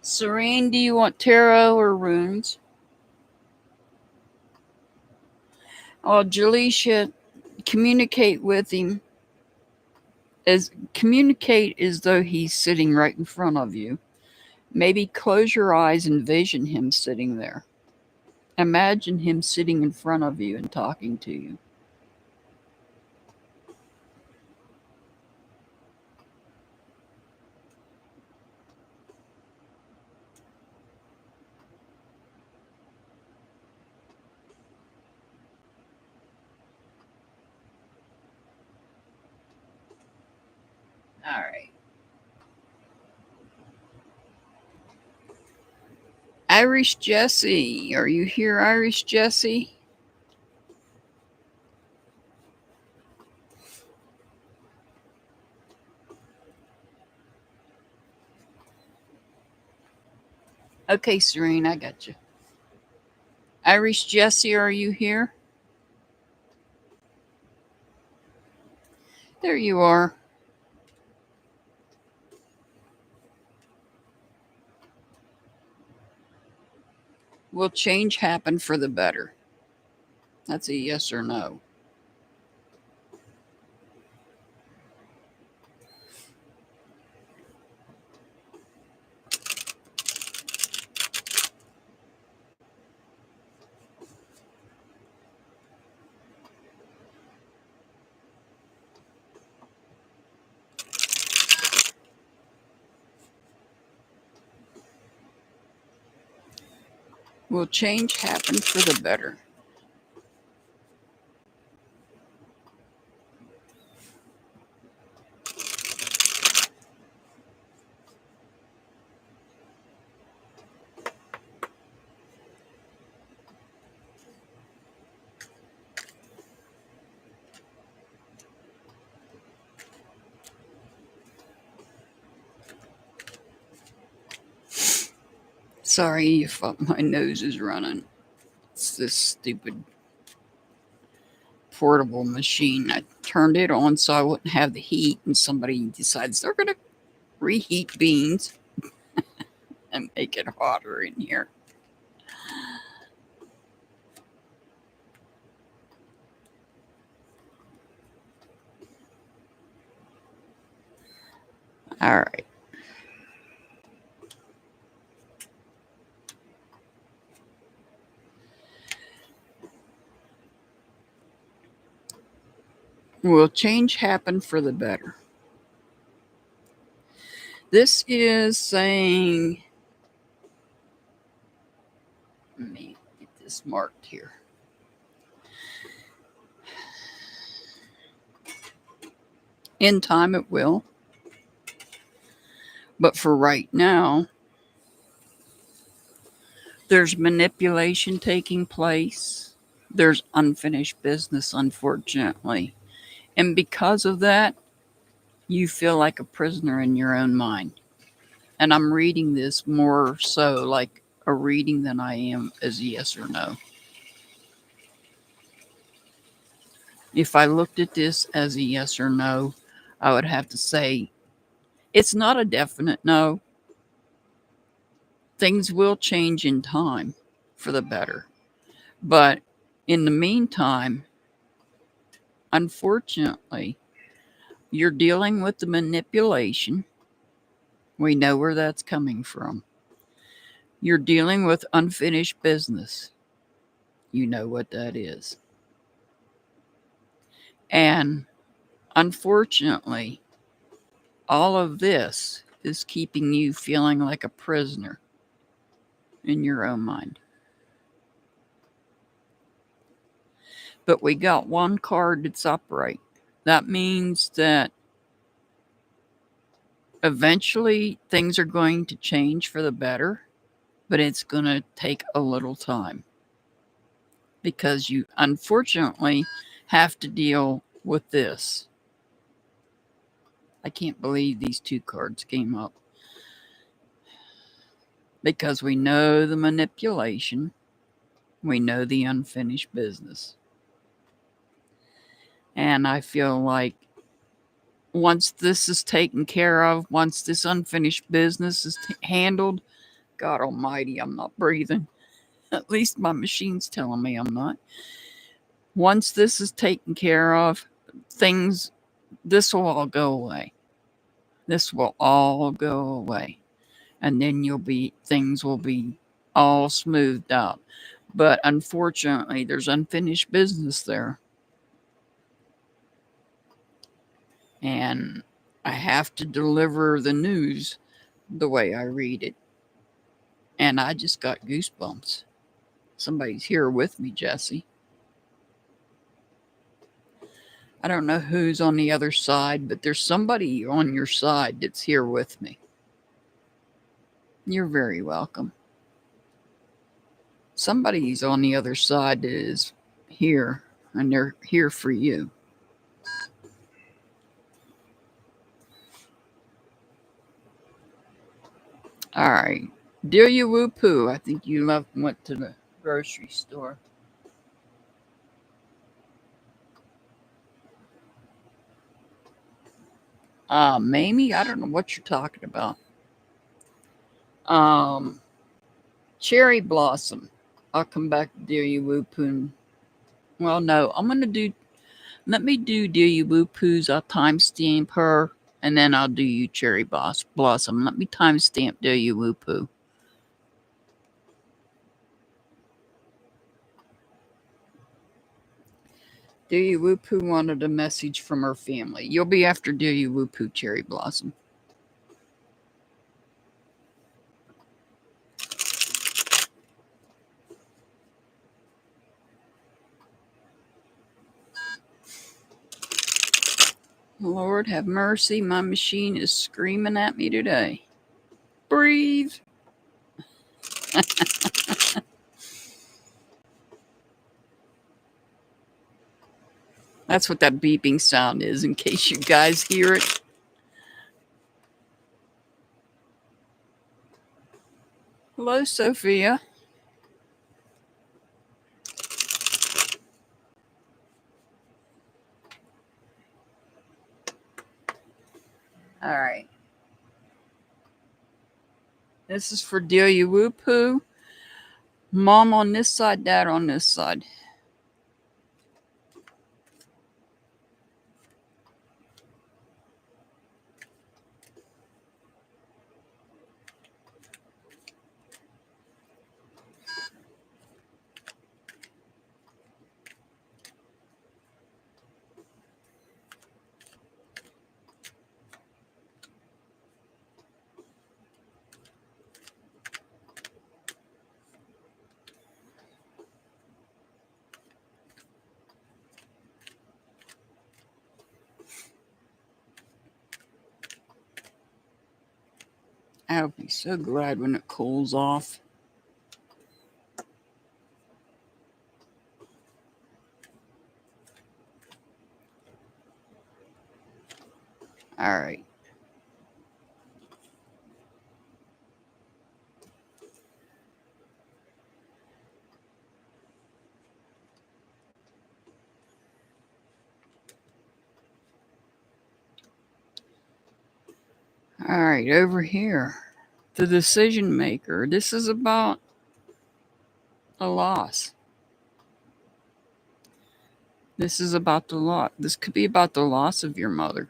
Serene, do you want tarot or runes? Oh, Jaleisha, communicate with him. Communicate as though he's sitting right in front of you. Maybe close your eyes and vision him sitting there. Imagine him sitting in front of you and talking to you. All right. Irish Jessie, are you here, Irish Jessie? Okay, Serene, I got you. Irish Jessie, are you here? There you are. Will change happen for the better? That's a yes or no. Will change happen for the better? Sorry if my nose is running. It's this stupid portable machine. I turned it on so I wouldn't have the heat, and somebody decides they're going to reheat beans and make it hotter in here. All right. Will change happen for the better? This is saying, let me get this marked here. In time it will. But for right now, there's manipulation taking place. There's unfinished business, unfortunately. And because of that, you feel like a prisoner in your own mind. And I'm reading this more so like a reading than I am as yes or no. If I looked at this as a yes or no, I would have to say it's not a definite no. Things will change in time for the better. But in the meantime, unfortunately, you're dealing with the manipulation. We know where that's coming from. You're dealing with unfinished business. You know what that is. And unfortunately, all of this is keeping you feeling like a prisoner in your own mind. But we got one card that's upright. That means that eventually things are going to change for the better, but it's going to take a little time because you unfortunately have to deal with this. I can't believe these two cards came up because we know the manipulation, we know the unfinished business. And I feel like once this is taken care of, once this unfinished business is handled, God Almighty, I'm not breathing. At least my machine's telling me I'm not. Once this is taken care of, this will all go away. This will all go away. And then things will be all smoothed out. But unfortunately, there's unfinished business there. And I have to deliver the news the way I read it. And I just got goosebumps. Somebody's here with me, Jesse. I don't know who's on the other side, but there's somebody on your side that's here with me. You're very welcome. Somebody's on the other side that is here, and they're here for you. All right. Dear you woo poo, I think you went to the grocery store. Mamie, I don't know what you're talking about. Cherry blossom. I'll come back to dear you woo poo. Well, no, let me do dear you woo poos. I'll timestamp her, and then I'll do you cherry blossom. Let me timestamp dear you woo poo. Dear you woo poo wanted a message from her family. You'll be after dear you woo poo cherry blossom. Lord have mercy, my machine is screaming at me today. Breathe. That's what that beeping sound is, in case you guys hear it. Hello, Sophia. All right. This is for Delia Woo Poo. Mom on this side, Dad on this side. I'll be so glad when it cools off. All right. All right, over here. The decision maker. This is about a loss. This is about the loss. This could be about the loss of your mother.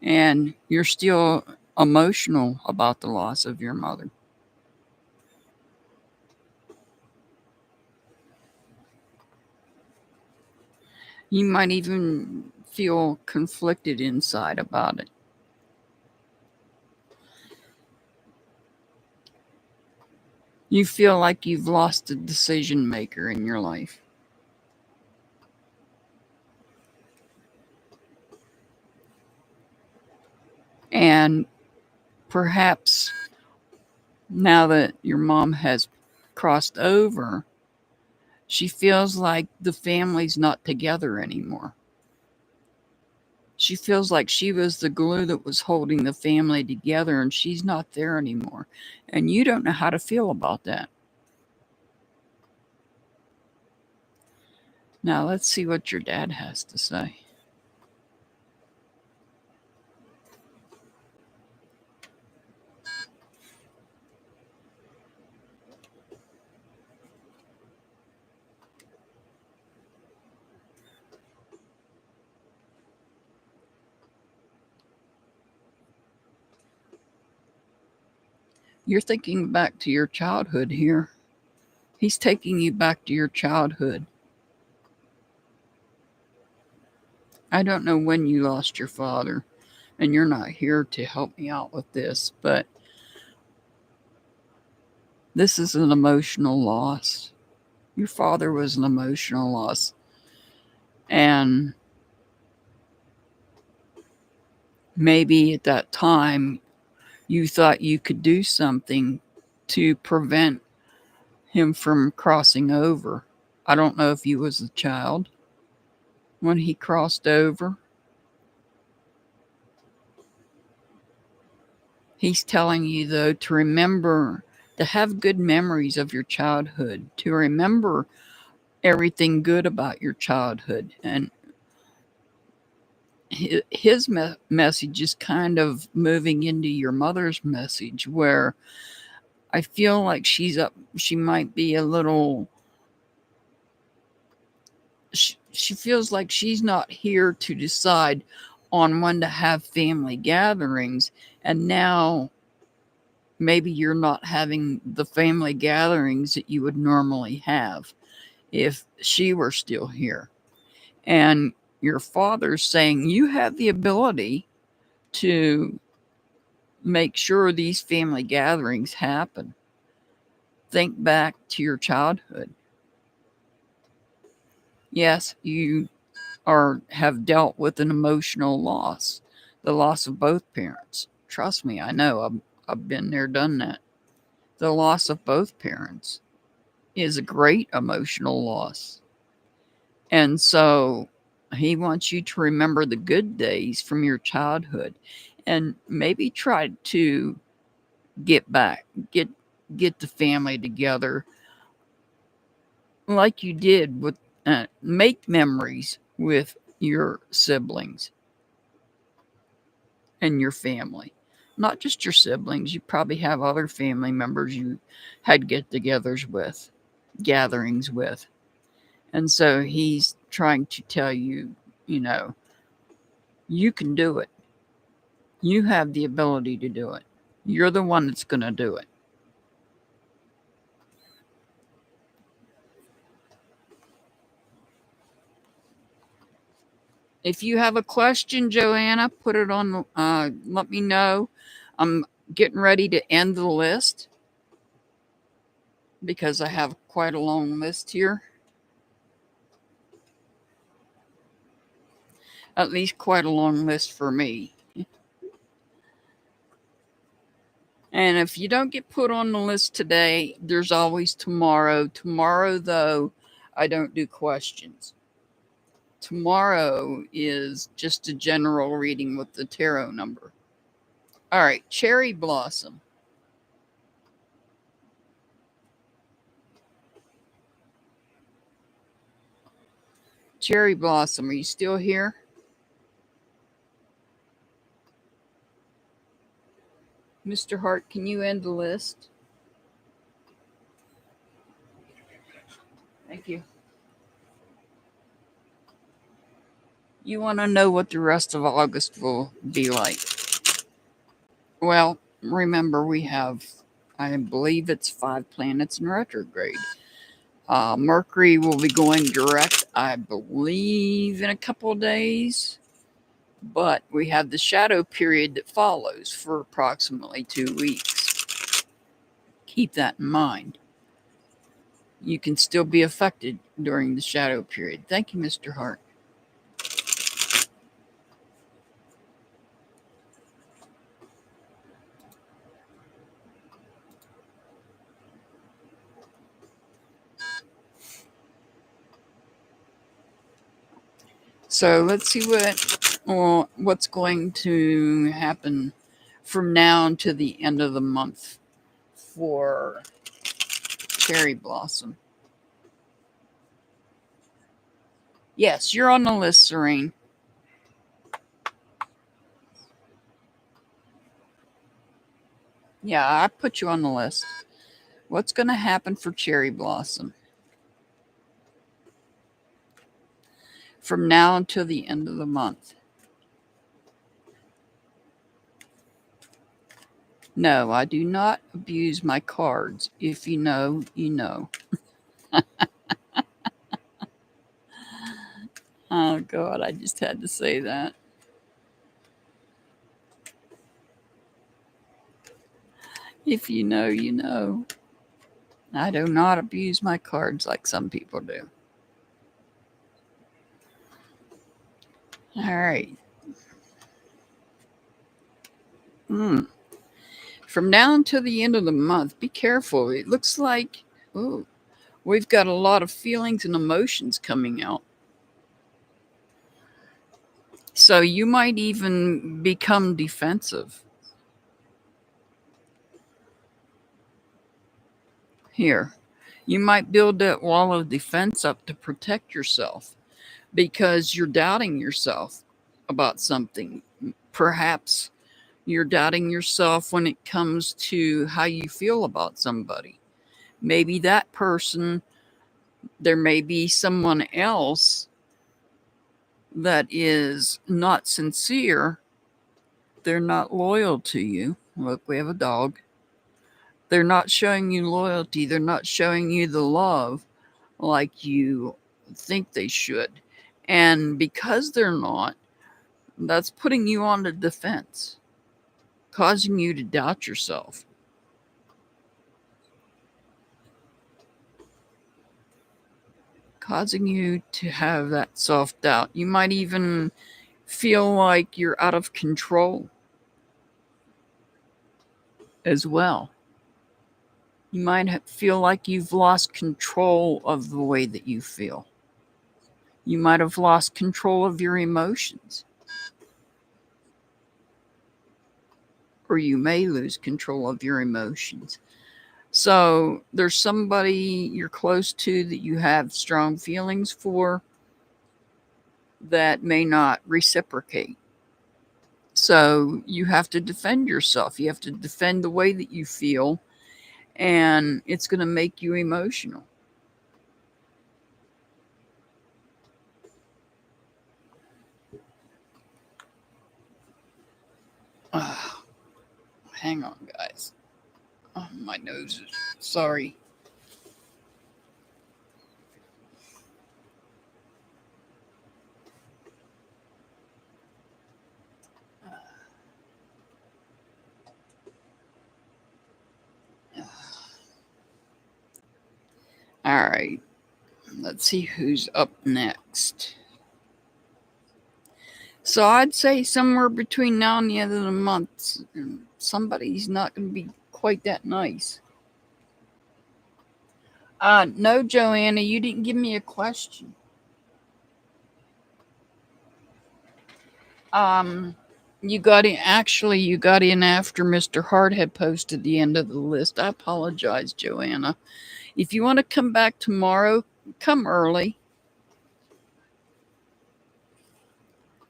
And you're still emotional about the loss of your mother. You might even feel conflicted inside about it. You feel like you've lost a decision maker in your life. And perhaps now that your mom has crossed over, she feels like the family's not together anymore. She feels like she was the glue that was holding the family together and she's not there anymore. And you don't know how to feel about that. Now let's see what your dad has to say. You're thinking back to your childhood here. He's taking you back to your childhood. I don't know when you lost your father, and you're not here to help me out with this, but this is an emotional loss. Your father was an emotional loss. And maybe at that time, you thought you could do something to prevent him from crossing over. I don't know if you was a child when he crossed over. He's telling you, though, to remember, to have good memories of your childhood, to remember everything good about your childhood. And his message is kind of moving into your mother's message, where I feel like she might be a little, she feels like she's not here to decide on when to have family gatherings. And now maybe you're not having the family gatherings that you would normally have if she were still here. And your father's saying you have the ability to make sure these family gatherings happen. Think back to your childhood. Yes, you have dealt with an emotional loss, the loss of both parents. Trust me, I know. I've been there, done that. The loss of both parents is a great emotional loss. And so he wants you to remember the good days from your childhood and maybe try to get back, get the family together like you did with make memories with your siblings and your family. Not just your siblings, you probably have other family members you had get-togethers with, gatherings with. And so he's trying to tell you, you know, you can do it. You have the ability to do it. You're the one that's going to do it. If you have a question, Joanna, put it on, let me know. I'm getting ready to end the list because I have quite a long list here. At least quite a long list for me. And if you don't get put on the list today, there's always tomorrow. Tomorrow, though, I don't do questions. Tomorrow is just a general reading with the tarot number. All right, cherry blossom. Cherry blossom, are you still here? Mr. Hart, can you end the list? Thank you. You want to know what the rest of August will be like. Well, remember we have, I believe it's 5 planets in retrograde. Mercury will be going direct, I believe, in a couple of days. But we have the shadow period that follows for approximately 2 weeks. Keep that in mind. You can still be affected during the shadow period. Thank you, Mr. Hart. So let's see what's going to happen from now to the end of the month for cherry blossom. Yes, you're on the list, Serene. Yeah, I put you on the list. What's going to happen for cherry blossom from now until the end of the month? No, I do not abuse my cards. If you know, you know. Oh, God, I just had to say that. If you know, you know. I do not abuse my cards like some people do. All right. From now until the end of the month, be careful. It looks like we've got a lot of feelings and emotions coming out. So you might even become defensive. Here, you might build that wall of defense up to protect yourself because you're doubting yourself about something. Perhaps you're doubting yourself when it comes to how you feel about somebody. Maybe that person, there may be someone else that is not sincere. They're not loyal to you. Look, we have a dog. They're not showing you loyalty. They're not showing you the love like you think they should. And because they're not, that's putting you on the defense, causing you to doubt yourself. Causing you to have that self-doubt. You might even feel like you're out of control as well. You might feel like you've lost control of the way that you feel. You might have lost control of your emotions. Or you may lose control of your emotions. So there's somebody you're close to that you have strong feelings for that may not reciprocate. So you have to defend yourself. You have to defend the way that you feel, and it's going to make you emotional. Hang on, guys. Oh, my nose is sorry. All right. Let's see who's up next. So I'd say somewhere between now and the end of the month, somebody's not going to be quite that nice. No, Joanna, you didn't give me a question. You got in, actually, you got in after Mr. Hart had posted the end of the list. I apologize, Joanna. If you want to come back tomorrow, come early.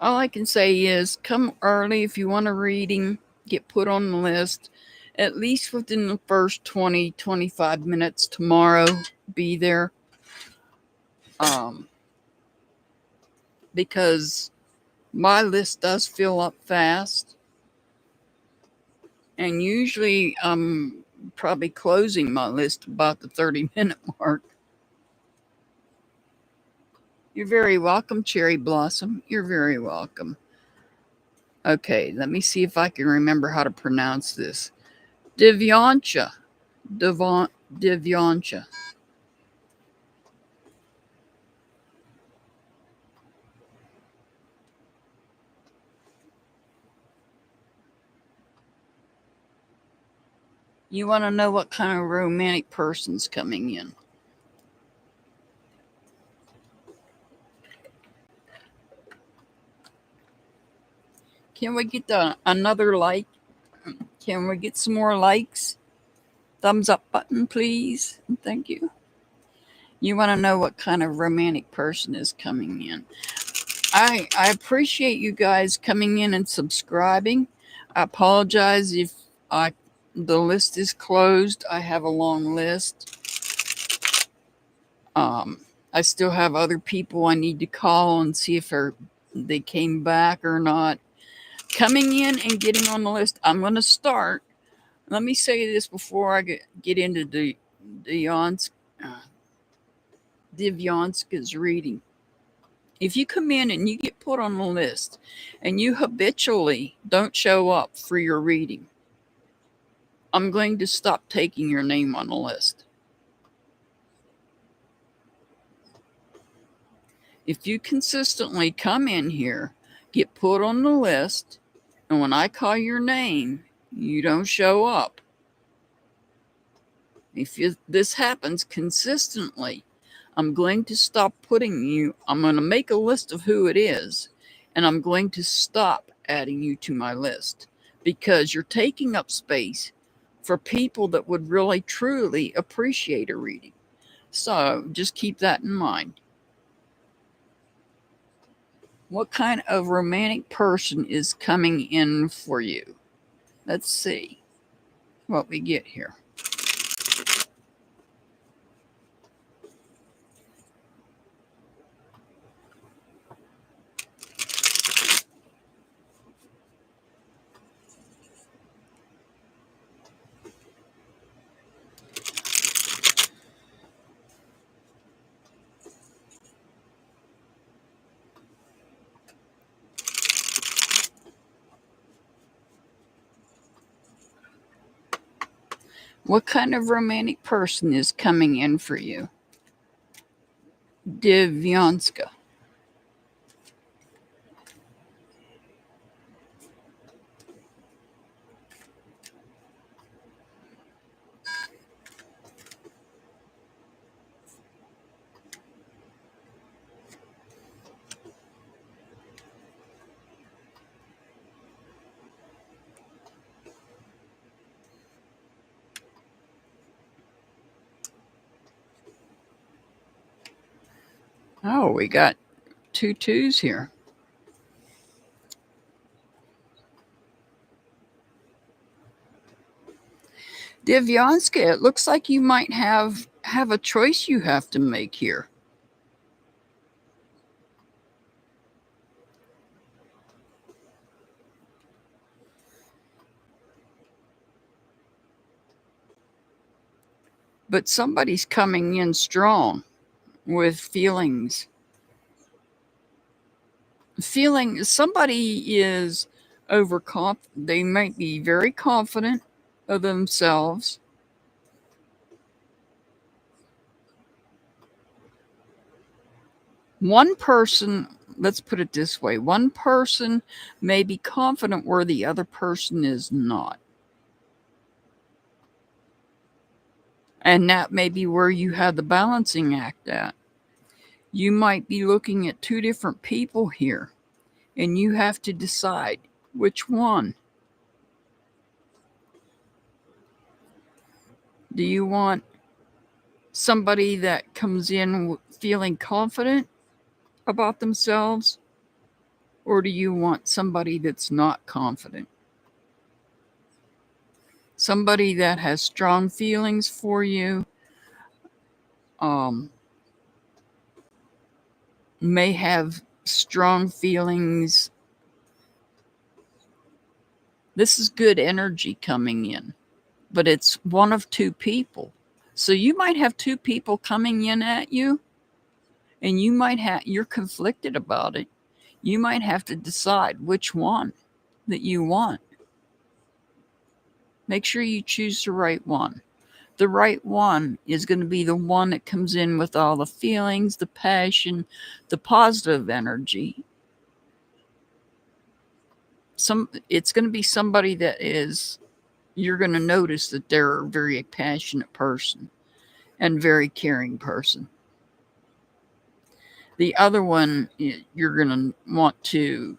All I can say is come early if you want a reading, get put on the list. At least within the first 20-25 minutes tomorrow, be there. Because my list does fill up fast. And usually I'm probably closing my list about the 30-minute mark. You're very welcome, Cherry Blossom. You're very welcome. Okay, let me see if I can remember how to pronounce this. Divyancha. Divyancha. You want to know what kind of romantic person's coming in? Can we get another like? Can we get some more likes? Thumbs up button, please. Thank you. You want to know what kind of romantic person is coming in. I appreciate you guys coming in and subscribing. I apologize if the list is closed. I have a long list. I still have other people I need to call and see if they came back or not. Coming in and getting on the list, I'm going to start. Let me say this before I get into Divyanska's reading. If you come in and you get put on the list and you habitually don't show up for your reading, I'm going to stop taking your name on the list. If you consistently come in here, get put on the list, and when I call your name, you don't show up. If this happens consistently, I'm going to stop putting you, I'm going to make a list of who it is, and I'm going to stop adding you to my list because you're taking up space for people that would really, truly appreciate a reading. So just keep that in mind. What kind of romantic person is coming in for you? Let's see what we get here. What kind of romantic person is coming in for you? Divyanska. Oh, we got 2 2s here. Divyanska, it looks like you might have a choice you have to make here. But somebody's coming in strong with feelings. Somebody is overconfident. They might be very confident of themselves. One person, let's put it this way, one person may be confident where the other person is not. And that may be where you have the balancing act at. You might be looking at 2 different people here. And you have to decide which one. Do you want somebody that comes in feeling confident about themselves? Or do you want somebody that's not confident? Somebody that has strong feelings for you, may have strong feelings. This is good energy coming in, but it's one of two people. So you might have two people coming in at you, and you're conflicted about it. You might have to decide which one that you want. Make sure you choose the right one. The right one is going to be the one that comes in with all the feelings, the passion, the positive energy. It's going to be somebody that is, you're going to notice that they're a very passionate person and very caring person. The other one you're going to want to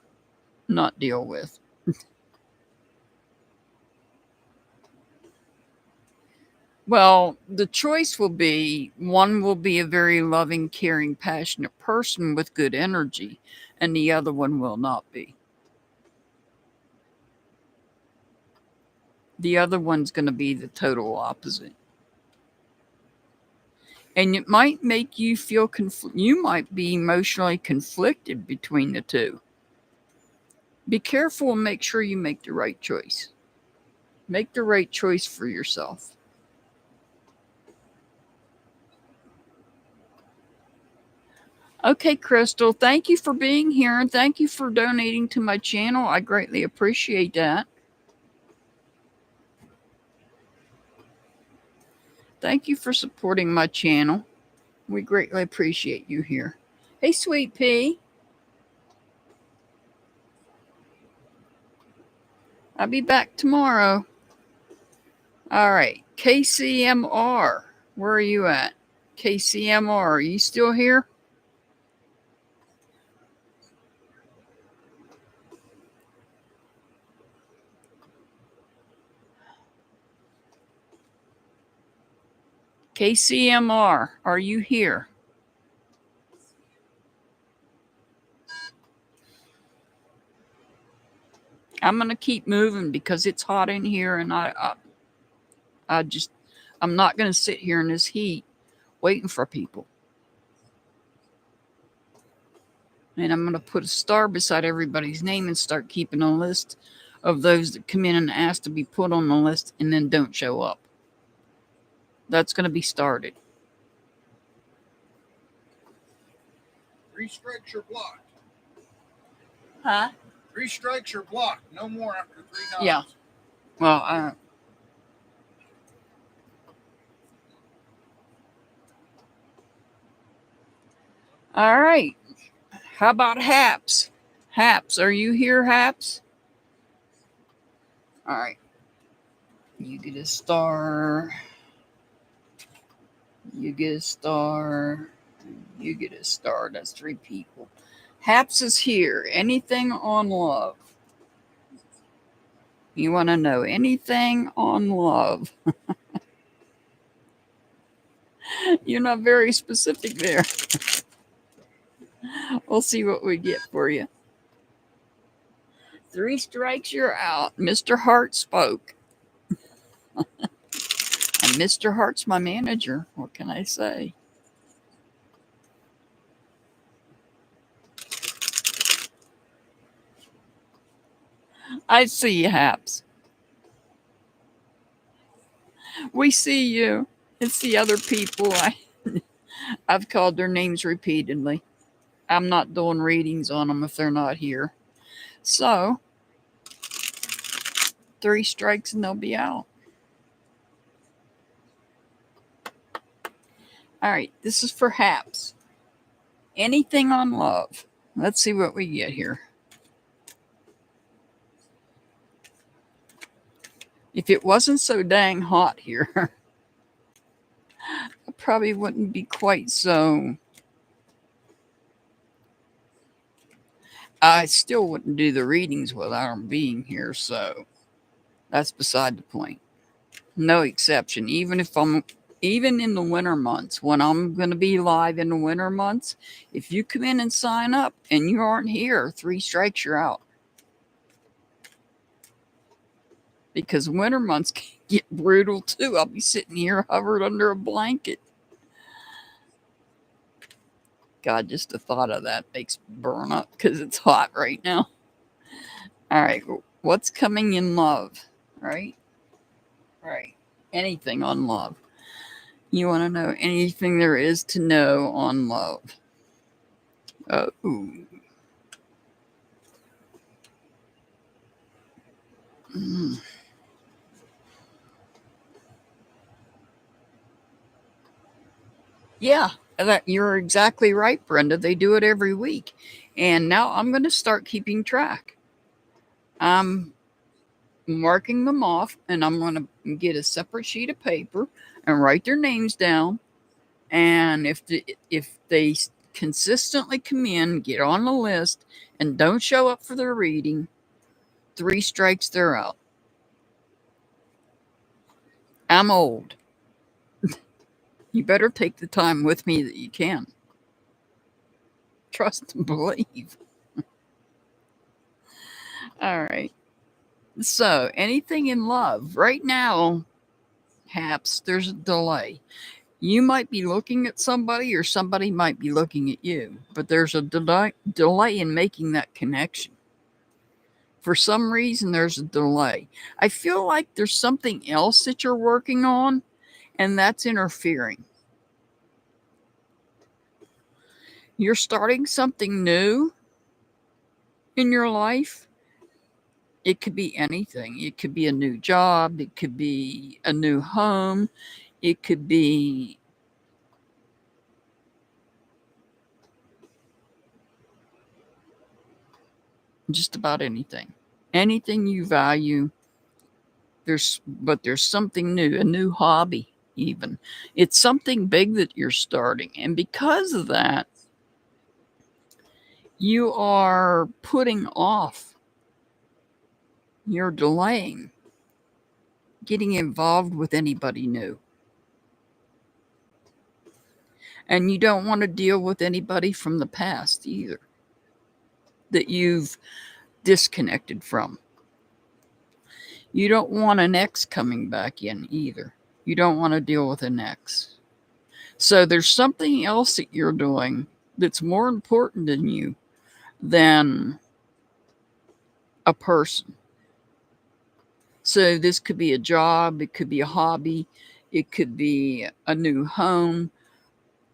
not deal with. Well, the choice will be, one will be a very loving, caring, passionate person with good energy, and the other one will not be. The other one's going to be the total opposite. And it might make you feel you might be emotionally conflicted between the two. Be careful and make sure you make the right choice. Make the right choice for yourself. Okay, Crystal, thank you for being here and thank you for donating to my channel. I greatly appreciate that. Thank you for supporting my channel. We greatly appreciate you here. Hey, Sweet Pea. I'll be back tomorrow. All right. KCMR. Where are you at? KCMR, are you still here? KCMR, are you here? I'm going to keep moving because it's hot in here and I'm not going to sit here in this heat waiting for people. And I'm going to put a star beside everybody's name and start keeping a list of those that come in and ask to be put on the list and then don't show up. That's going to be started. 3 strikes, you're blocked. Huh? 3 strikes, you're blocked. No more after 3 times. Yeah. Well, all right. How about Haps? Haps, are you here, Haps? All right. You get a star. You get a star. You get a star. That's 3 people. Haps is here. Anything on love? You want to know anything on love? You're not very specific there. We'll see what we get for you. 3 strikes, you're out. Mr. Hart spoke. And Mr. Hart's my manager. What can I say? I see you, Haps. We see you. It's the other people. I've called their names repeatedly. I'm not doing readings on them if they're not here. So, 3 strikes and they'll be out. All right, this is for Haps. Anything on love? Let's see what we get here. If it wasn't so dang hot here, I probably wouldn't be quite so I still wouldn't do the readings without them being here, so that's beside the point. No exception. Even in the winter months, when I'm going to be live in the winter months, if you come in and sign up and you aren't here, 3 strikes, you're out. Because winter months can get brutal too. I'll be sitting here hovered under a blanket. God, just the thought of that makes me burn up because it's hot right now. All right, what's coming in love? Right? Anything on love. You want to know anything there is to know on love. Oh. Mm. Yeah, you're exactly right, Brenda. They do it every week. And now I'm going to start keeping track. I'm marking them off, and I'm going to get a separate sheet of paper and write their names down. And if they consistently come in, get on the list, and don't show up for their reading, 3 strikes, they're out. I'm old. You better take the time with me that you can. Trust and believe. All right. So, anything in love. Right now, Haps, there's a delay. You might be looking at somebody or somebody might be looking at you, but there's a delay in making that connection. For some reason, there's a delay. I feel like there's something else that you're working on, and that's interfering. You're starting something new in your life. It could be anything. It could be a new job. It could be a new home. It could be just about anything. Anything you value. There's something new, a new hobby even. It's something big that you're starting. And because of that, you are putting off, you're delaying getting involved with anybody new. And you don't want to deal with anybody from the past either that you've disconnected from. You don't want an ex coming back in either. You don't want to deal with an ex. So there's something else that you're doing that's more important than you than a person. So this could be a job, it could be a hobby, it could be a new home,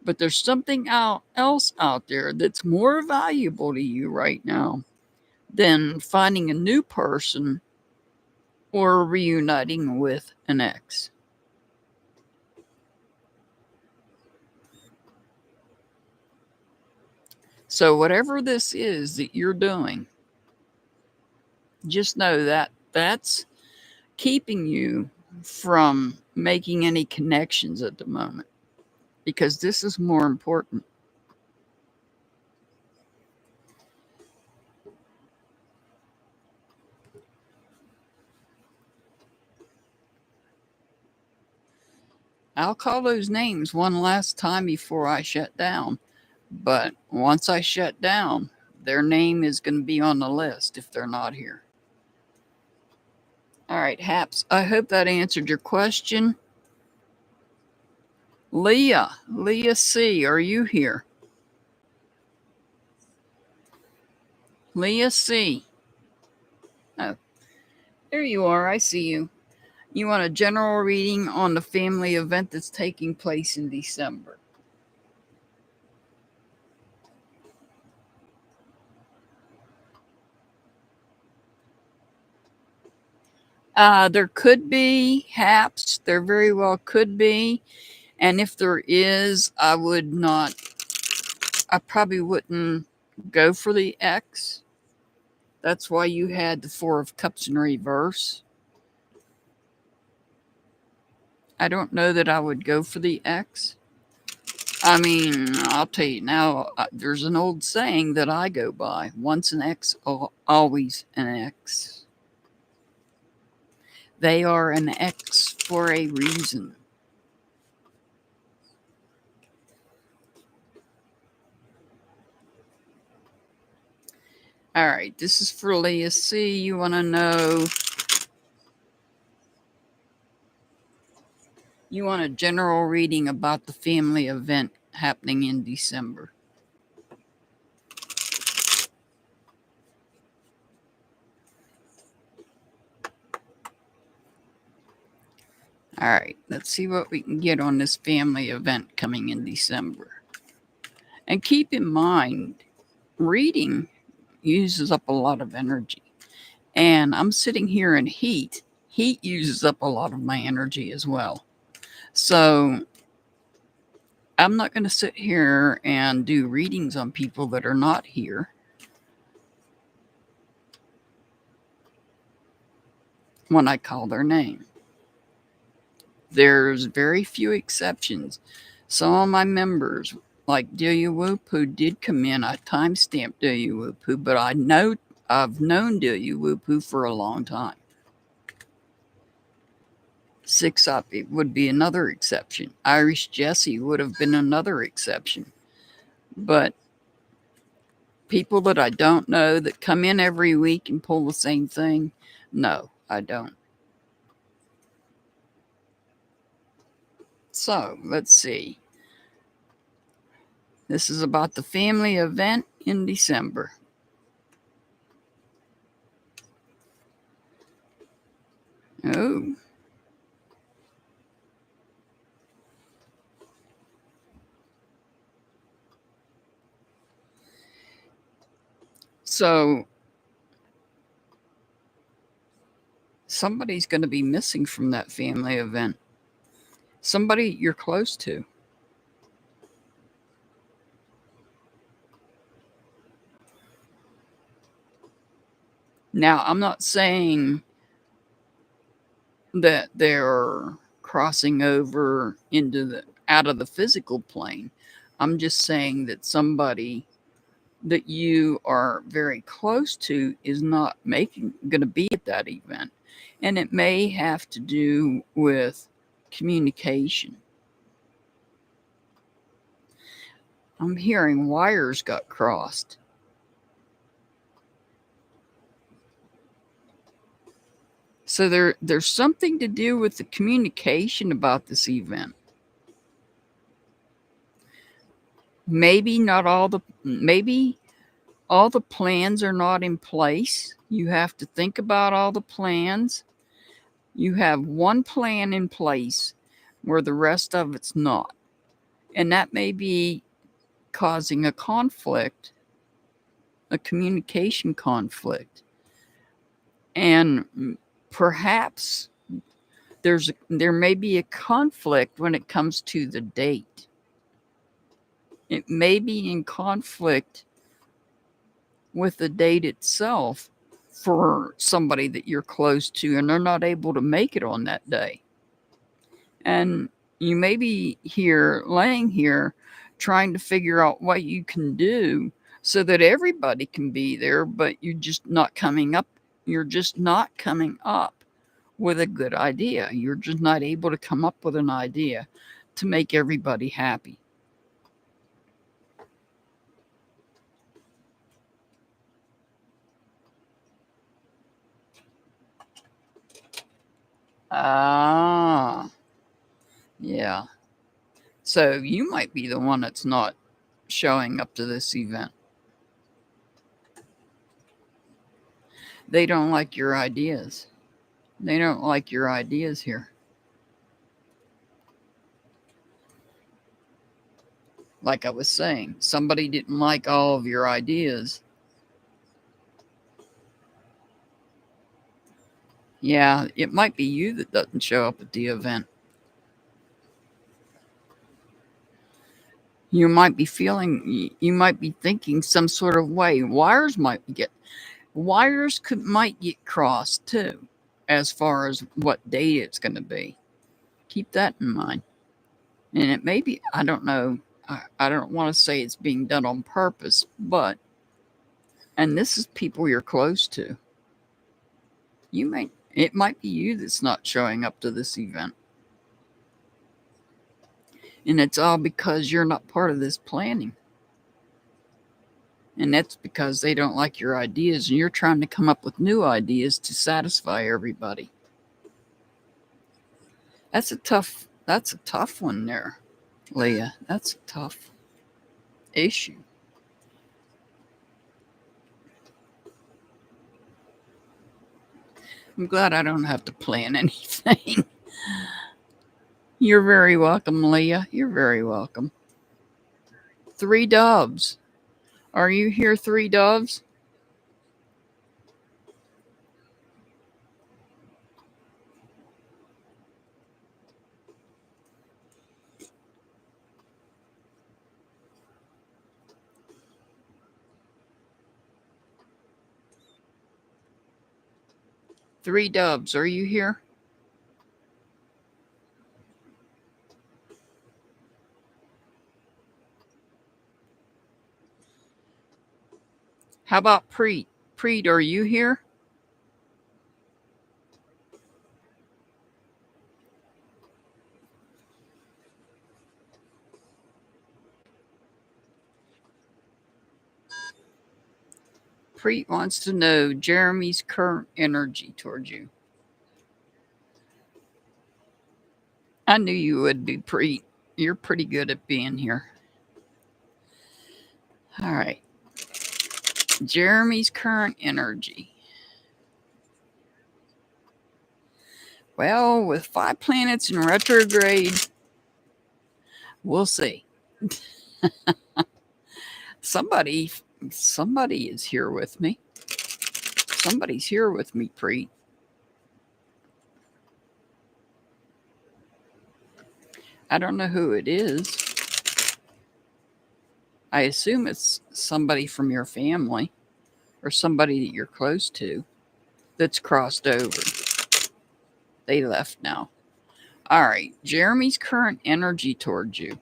but there's something else out there that's more valuable to you right now than finding a new person or reuniting with an ex. So whatever this is that you're doing, just know that that's keeping you from making any connections at the moment because this is more important. I'll call those names one last time before I shut down. But once I shut down, their name is going to be on the list if they're not here. All right, Haps, I hope that answered your question. Leah C., are you here? Leah C. Oh, there you are. I see you. You want a general reading on the family event that's taking place in December. There could be, Haps. There very well could be. And if there is, I probably wouldn't go for the X. That's why you had the 4 of Cups in reverse. I don't know that I would go for the X. I mean, I'll tell you now, there's an old saying that I go by: once an ex, always an ex. They are an ex for a reason. All right, this is for Leah C. You want to know, you want a general reading about the family event happening in December. All right, let's see what we can get on this family event coming in December. And keep in mind, reading uses up a lot of energy. And I'm sitting here in heat. Heat uses up a lot of my energy as well. So I'm not going to sit here and do readings on people that are not here. When I call their name. There's very few exceptions. Some of my members, like Delia Whoop, who did come in, I timestamped Delia Whoop, but I've known Delia Whoop for a long time. Six Up, it would be another exception. Irish Jessie would have been another exception. But people that I don't know that come in every week and pull the same thing, no, I don't. So, let's see. This is about the family event in December. Oh. So, somebody's going to be missing from that family event. Somebody you're close to. Now, I'm not saying that they're crossing over out of the physical plane. I'm just saying that somebody that you are very close to is not going to be at that event. And it may have to do with communication. I'm hearing wires got crossed. So there's something to do with the communication about this event. Maybe all the plans are not in place. You have to think about all the plans. You have one plan in place where the rest of it's not. And that may be causing a conflict, a communication conflict. And perhaps there may be a conflict when it comes to the date. It may be in conflict with the date itself for somebody that you're close to and they're not able to make it on that day. And you may be laying here trying to figure out what you can do so that everybody can be there, but you're just not coming up with a good idea. You're just not able to come up with an idea to make everybody happy. Ah, yeah. So you might be the one that's not showing up to this event. They don't like your ideas. They don't like your ideas here. Like I was saying, somebody didn't like all of your ideas. Yeah, it might be you that doesn't show up at the event. You might be thinking some sort of way. Wires might get crossed too, as far as what date it's going to be. Keep that in mind. And it may be, I don't know, I don't want to say it's being done on purpose, but, and this is people you're close to. It might be you that's not showing up to this event. And it's all because you're not part of this planning. And that's because they don't like your ideas and you're trying to come up with new ideas to satisfy everybody. That's a tough one there, Leah. That's a tough issue. I'm glad I don't have to plan anything. You're very welcome, Leah. You're very welcome. 3 doves. Are you here, 3 doves? Three doves. Are you here? How about Preet? Preet, are you here? Preet wants to know Jeremy's current energy towards you. I knew you would be, Preet. You're pretty good at being here. All right. Jeremy's current energy. Well, with 5 planets in retrograde, we'll see. Somebody is here with me. Somebody's here with me, Preet. I don't know who it is. I assume it's somebody from your family or somebody that you're close to that's crossed over. They left now. All right. Jeremy's current energy towards you.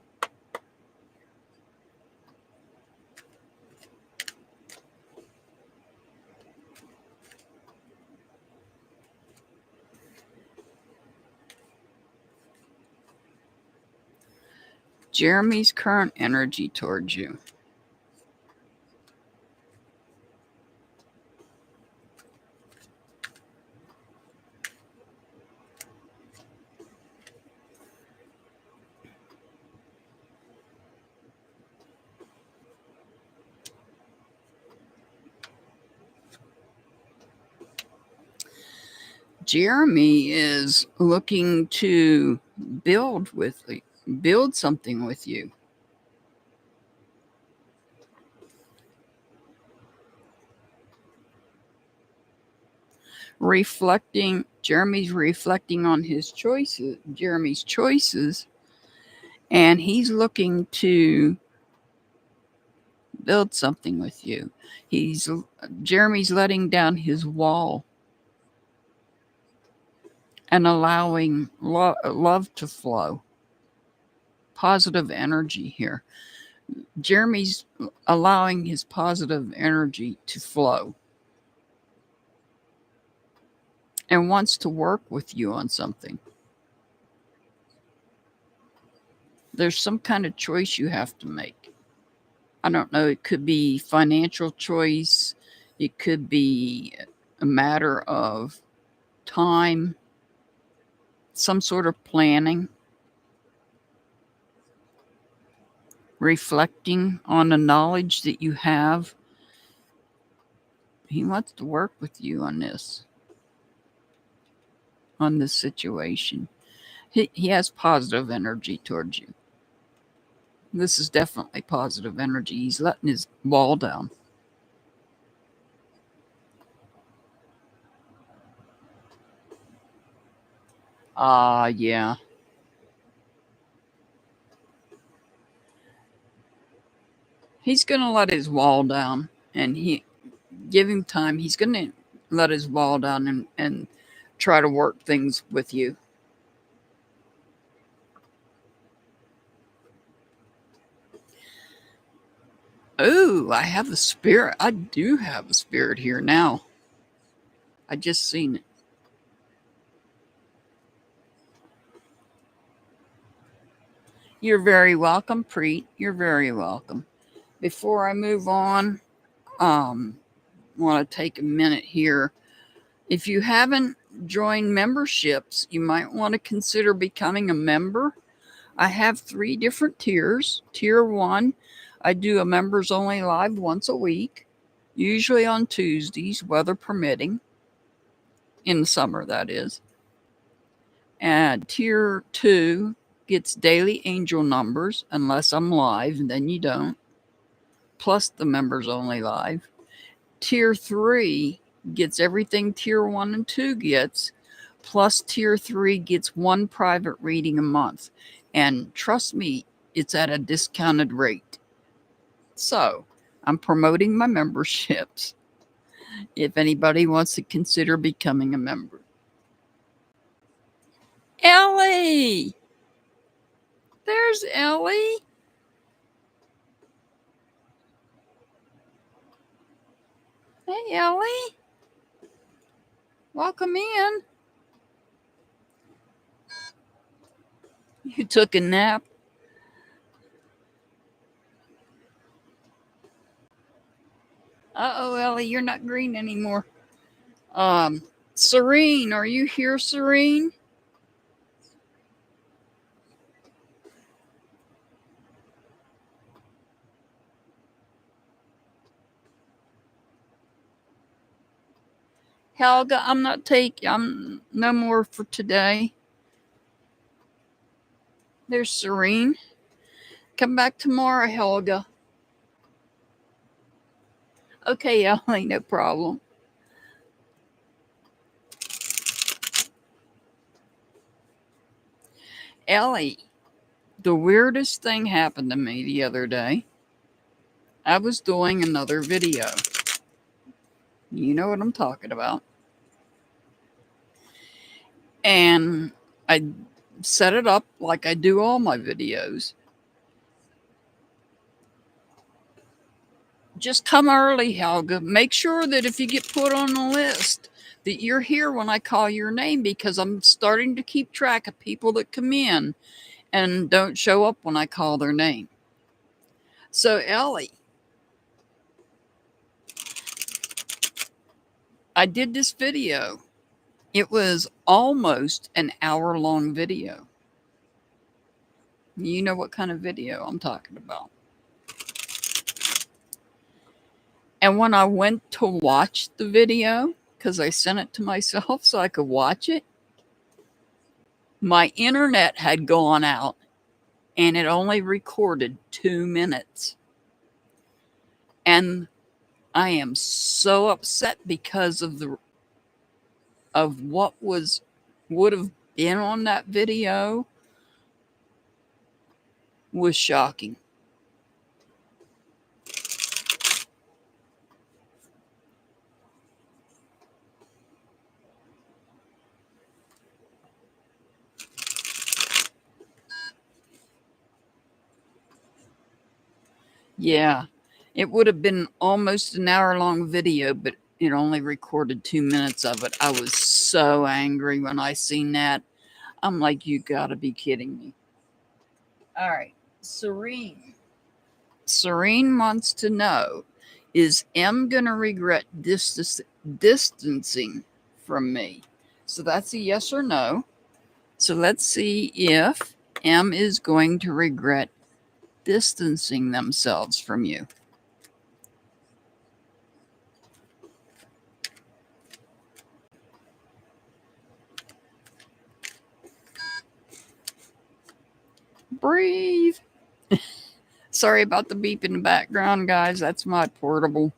Jeremy's current energy towards you. Jeremy is looking to build something with you. Jeremy's reflecting on Jeremy's choices, and he's looking to build something with you. Jeremy's letting down his wall and allowing love to flow. Positive energy here. Jeremy's allowing his positive energy to flow and wants to work with you on something. There's some kind of choice you have to make. I don't know. It could be financial choice. It could be a matter of time, some sort of planning, reflecting on the knowledge that you have. He wants to work with you on this situation. He has positive energy towards you. This is definitely positive energy. He's letting his wall down. Yeah. He's going to let his wall down, and give him time. He's going to let his wall down and try to work things with you. Oh, I have a spirit. I do have a spirit here now. I just seen it. You're very welcome, Preet. You're very welcome. Before I move on, want to take a minute here. If you haven't joined memberships, you might want to consider becoming a member. I have 3 different tiers. Tier 1, I do a members only live once a week, usually on Tuesdays, weather permitting. In the summer, that is. And tier 2 gets daily angel numbers, unless I'm live, and then you don't, plus the members only live. Tier 3 gets everything tier 1 and 2 gets, plus tier 3 gets 1 private reading a month. And trust me, it's at a discounted rate. So I'm promoting my memberships if anybody wants to consider becoming a member. Ellie! There's Ellie. Hey, Ellie. Welcome in. You took a nap. Uh-oh, Ellie, you're not green anymore. Serene, are you here, Serene? Helga, I'm no more for today. There's Serene. Come back tomorrow, Helga. Okay, Ellie, no problem. Ellie, the weirdest thing happened to me the other day. I was doing another video. You know what I'm talking about. And I set it up like I do all my videos. Just come early, Helga. Make sure that if you get put on the list, that you're here when I call your name, because I'm starting to keep track of people that come in and don't show up when I call their name. So, Ellie, I did this video. It was almost an hour-long video. You know what kind of video I'm talking about. And when I went to watch the video, because I sent it to myself so I could watch it, my internet had gone out and it only recorded 2 minutes. And I am so upset because of what would have been on that video was shocking. Yeah, it would have been almost an hour-long video, but it only recorded 2 minutes of it. I was so angry when I seen that. I'm like, you gotta be kidding me. All right, Serene. Serene wants to know, is M gonna regret distancing from me? So that's a yes or no. So let's see if M is going to regret distancing themselves from you. Breathe. Sorry about the beep in the background, guys. That's my portable.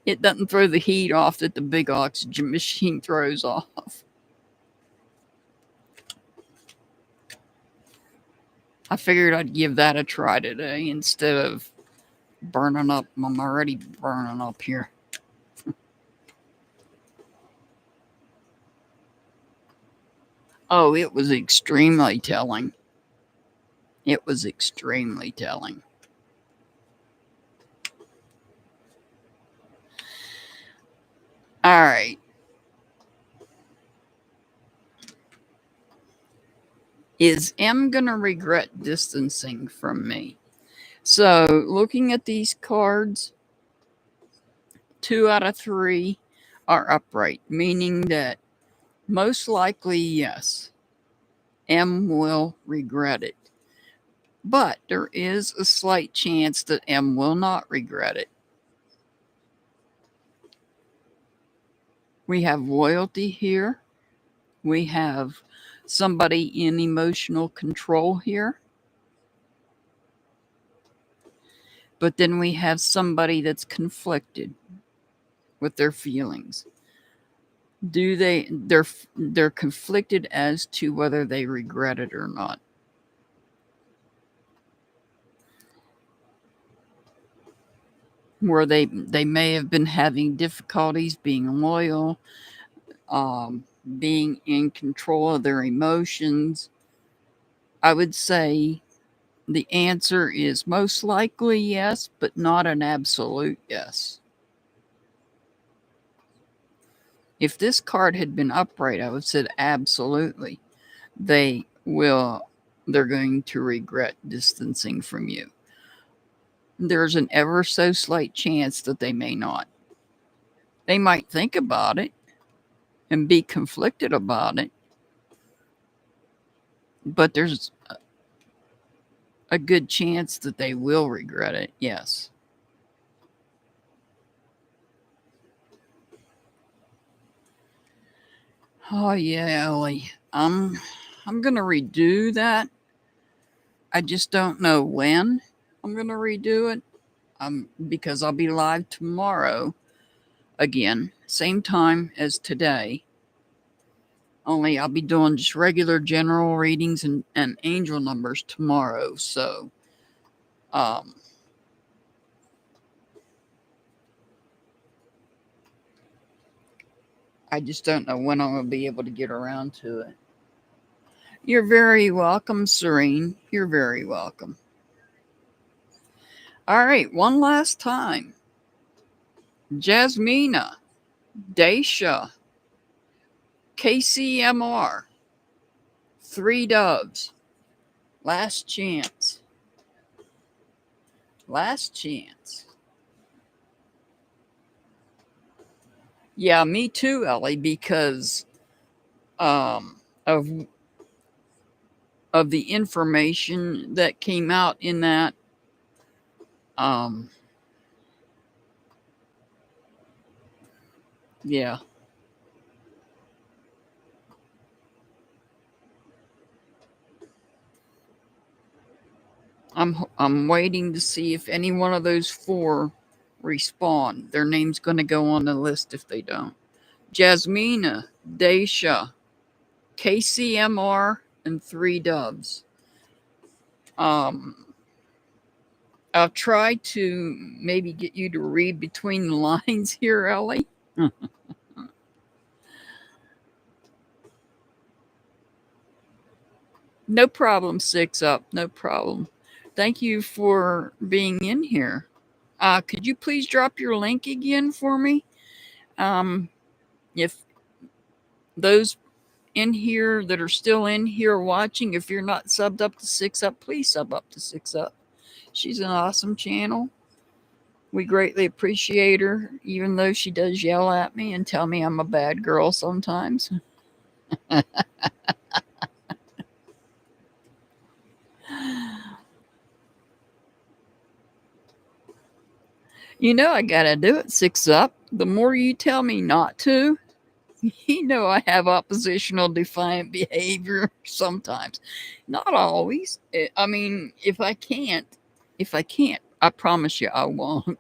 It doesn't throw the heat off that the big oxygen machine throws off. I figured I'd give that a try today instead of burning up. I'm already burning up here. Oh, it was extremely telling. It was extremely telling. All right. Is M going to regret distancing from me? So, looking at these cards, 2 out of 3 are upright, meaning that most likely, yes, M will regret it. But there is a slight chance that M will not regret it. We have loyalty here. We have somebody in emotional control here. But then we have somebody that's conflicted with their feelings. They're conflicted as to whether they regret it or not. Where they may have been having difficulties being loyal, being in control of their emotions. I would say the answer is most likely yes, but not an absolute yes. If this card had been upright, I would have said absolutely. They're going to regret distancing from you. There's an ever so slight chance that they may not. They might think about it and be conflicted about it, but there's a good chance that they will regret it, yes. Oh yeah, Ellie. I'm gonna redo that. I just don't know when I'm gonna redo it. Because I'll be live tomorrow again, same time as today. Only I'll be doing just regular general readings and angel numbers tomorrow. So I just don't know when I'm gonna be able to get around to it. You're very welcome, Serene. You're very welcome. All right, one last time. Jasmina, Daisha, KCMR, 3 doves. Last chance. Last chance. Yeah, me too, Ellie, because of the information that came out in that. Yeah. I'm waiting to see if any one of those 4 respond. Their name's going to go on the list if they don't. Jasmina, Daisha, KCMR, and 3 doves. I'll try to maybe get you to read between the lines here, Ellie. No problem, 6 up. No problem. Thank you for being in here. Could you please drop your link again for me? If those in here that are still in here watching, if you're not subbed up to 6 up, please sub up to 6 up. She's an awesome channel. We greatly appreciate her, even though she does yell at me and tell me I'm a bad girl sometimes. You know I gotta do it, 6 up. The more you tell me not to, you know I have oppositional defiant behavior sometimes. Not always. I mean, if I can't, I promise you I won't.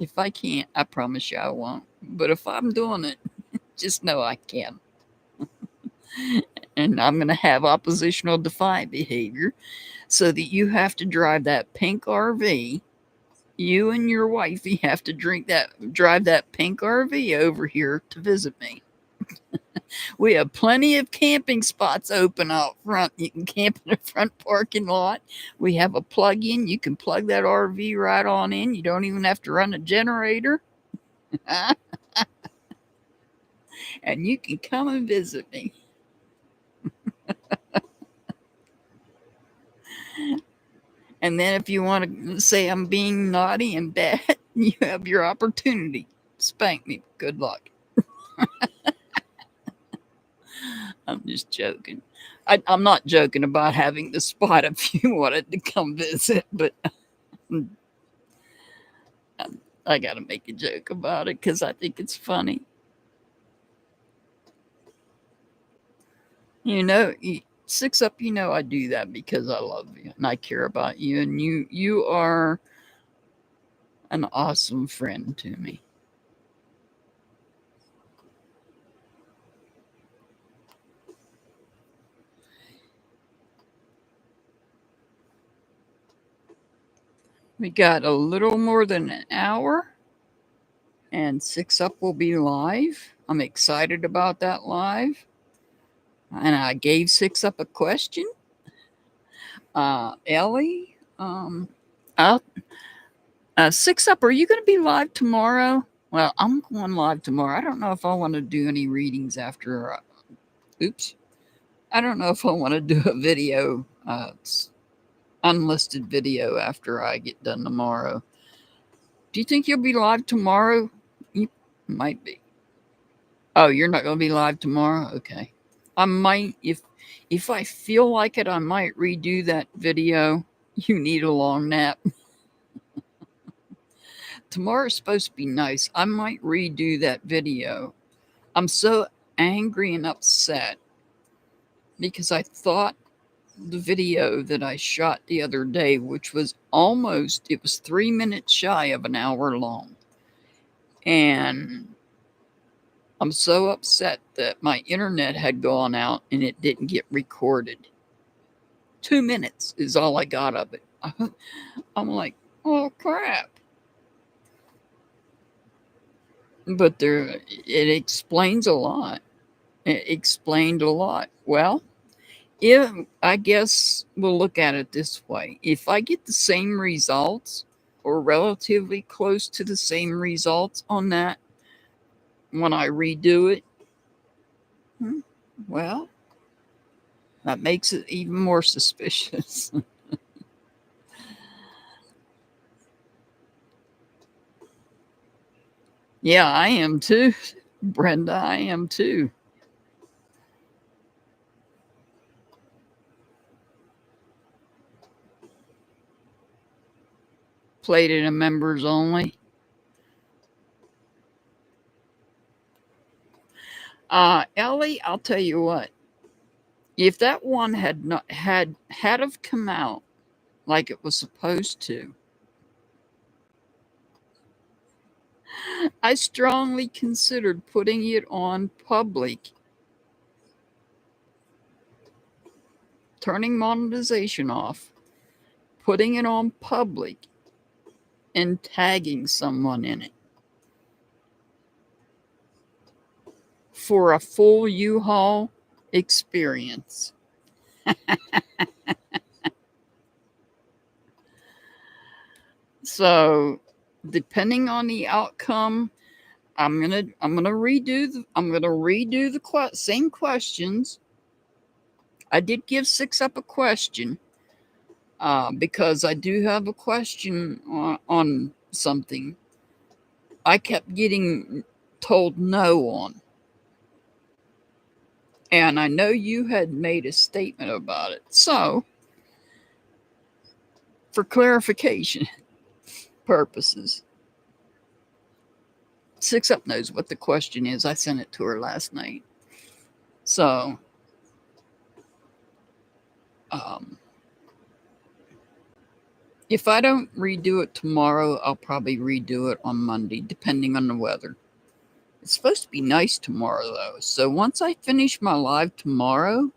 If I can't, I promise you I won't. But if I'm doing it, just know I can. And I'm going to have oppositional defiant behavior so that you have to drive that pink RV. You and your wifey have to drive that pink RV over here to visit me. We have plenty of camping spots open out front. You can camp in the front parking lot. We have a plug-in. You can plug that RV right on in. You don't even have to run a generator. and you can come and visit me. And then if you want to say I'm being naughty and bad, you have your opportunity. Spank me. Good luck. I'm just joking. I'm not joking about having the spot if you wanted to come visit, but I got to make a joke about it because I think it's funny. You know, 6 Up, you know I do that because I love you and I care about you, and you are an awesome friend to me. We got a little more than an hour, and 6 Up will be live. I'm excited about that live. And I gave 6 Up a question. Ellie, I'll, 6 Up, are you going to be live tomorrow? Well, I'm going live tomorrow. I don't know if I want to do any readings after. Oops. I don't know if I want to do a video, unlisted video after I get done tomorrow. Do you think you'll be live tomorrow? You might be. Oh, you're not going to be live tomorrow? Okay. I might, if I feel like it, I might redo that video. You need a long nap. Tomorrow's supposed to be nice. I might redo that video. I'm so angry and upset because I thought the video that I shot the other day, which was it was 3 minutes shy of an hour long. And I'm so upset that my internet had gone out and it didn't get recorded. 2 minutes is all I got of it. I'm like, oh crap. But it explains a lot. It explained a lot. Well, I guess we'll look at it this way. If I get the same results or relatively close to the same results on that when I redo it, well, that makes it even more suspicious. Yeah, I am too. Brenda, I am too. Played it in members only. Ellie, I'll tell you what. If that one had not had have come out like it was supposed to, I strongly considered putting it on public, turning monetization off, putting it on public, and tagging someone in it for a full U-Haul experience. So, depending on the outcome, I'm gonna redo the same questions. I did give 6 Up a question because I do have a question on something. I kept getting told no on, and I know you had made a statement about it. So, for clarification purposes, 6 Up knows what the question is. I sent it to her last night. So, if I don't redo it tomorrow, I'll probably redo it on Monday, depending on the weather. It's supposed to be nice tomorrow, though. So once I finish my live tomorrow,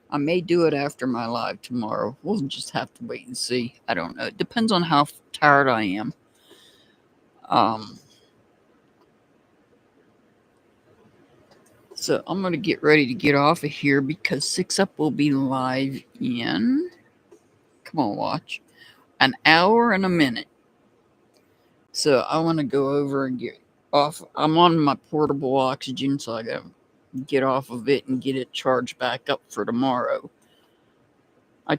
I may do it after my live tomorrow. We'll just have to wait and see. I don't know. It depends on how tired I am. So I'm going to get ready to get off of here because 6 Up will be live in, come on, watch, an hour and a minute. So I want to go over and get off. I'm on my portable oxygen, so I gotta get off of it and get it charged back up for tomorrow. I'm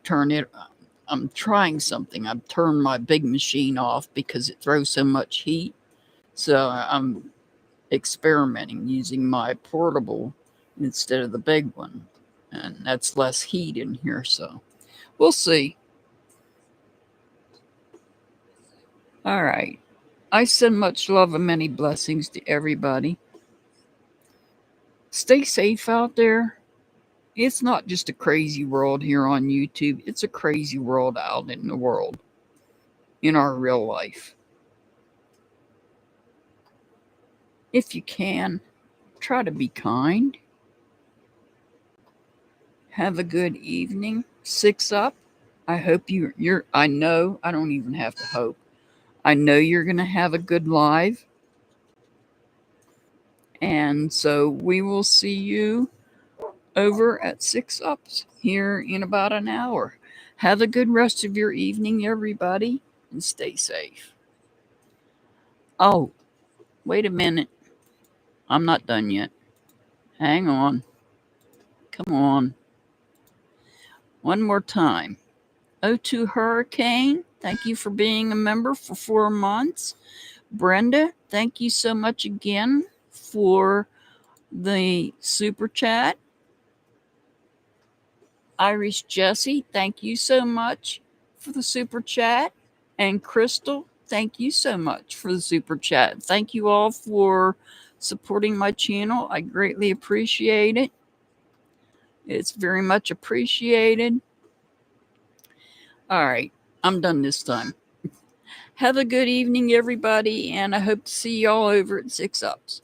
trying something. I've turned my big machine off because it throws so much heat. So I'm experimenting using my portable instead of the big one. And that's less heat in here, so we'll see. All right. I send much love and many blessings to everybody. Stay safe out there. It's not just a crazy world here on YouTube, it's a crazy world out in the world, in our real life. If you can, try to be kind. Have a good evening. 6 up. I hope I know, I don't even have to hope. I know you're going to have a good live. And so we will see you over at 6 Ups here in about an hour. Have a good rest of your evening, everybody, and stay safe. Oh, wait a minute. I'm not done yet. Hang on. Come on. One more time. O2 Hurricane, thank you for being a member for 4 months. Brenda, thank you so much again for the super chat. Irish Jesse, thank you so much for the super chat. And Crystal, thank you so much for the super chat. Thank you all for supporting my channel. I greatly appreciate it. It's very much appreciated. All right, I'm done this time. Have a good evening, everybody, and I hope to see y'all over at 6 Ups.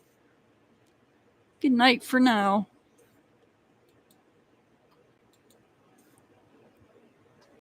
Good night for now.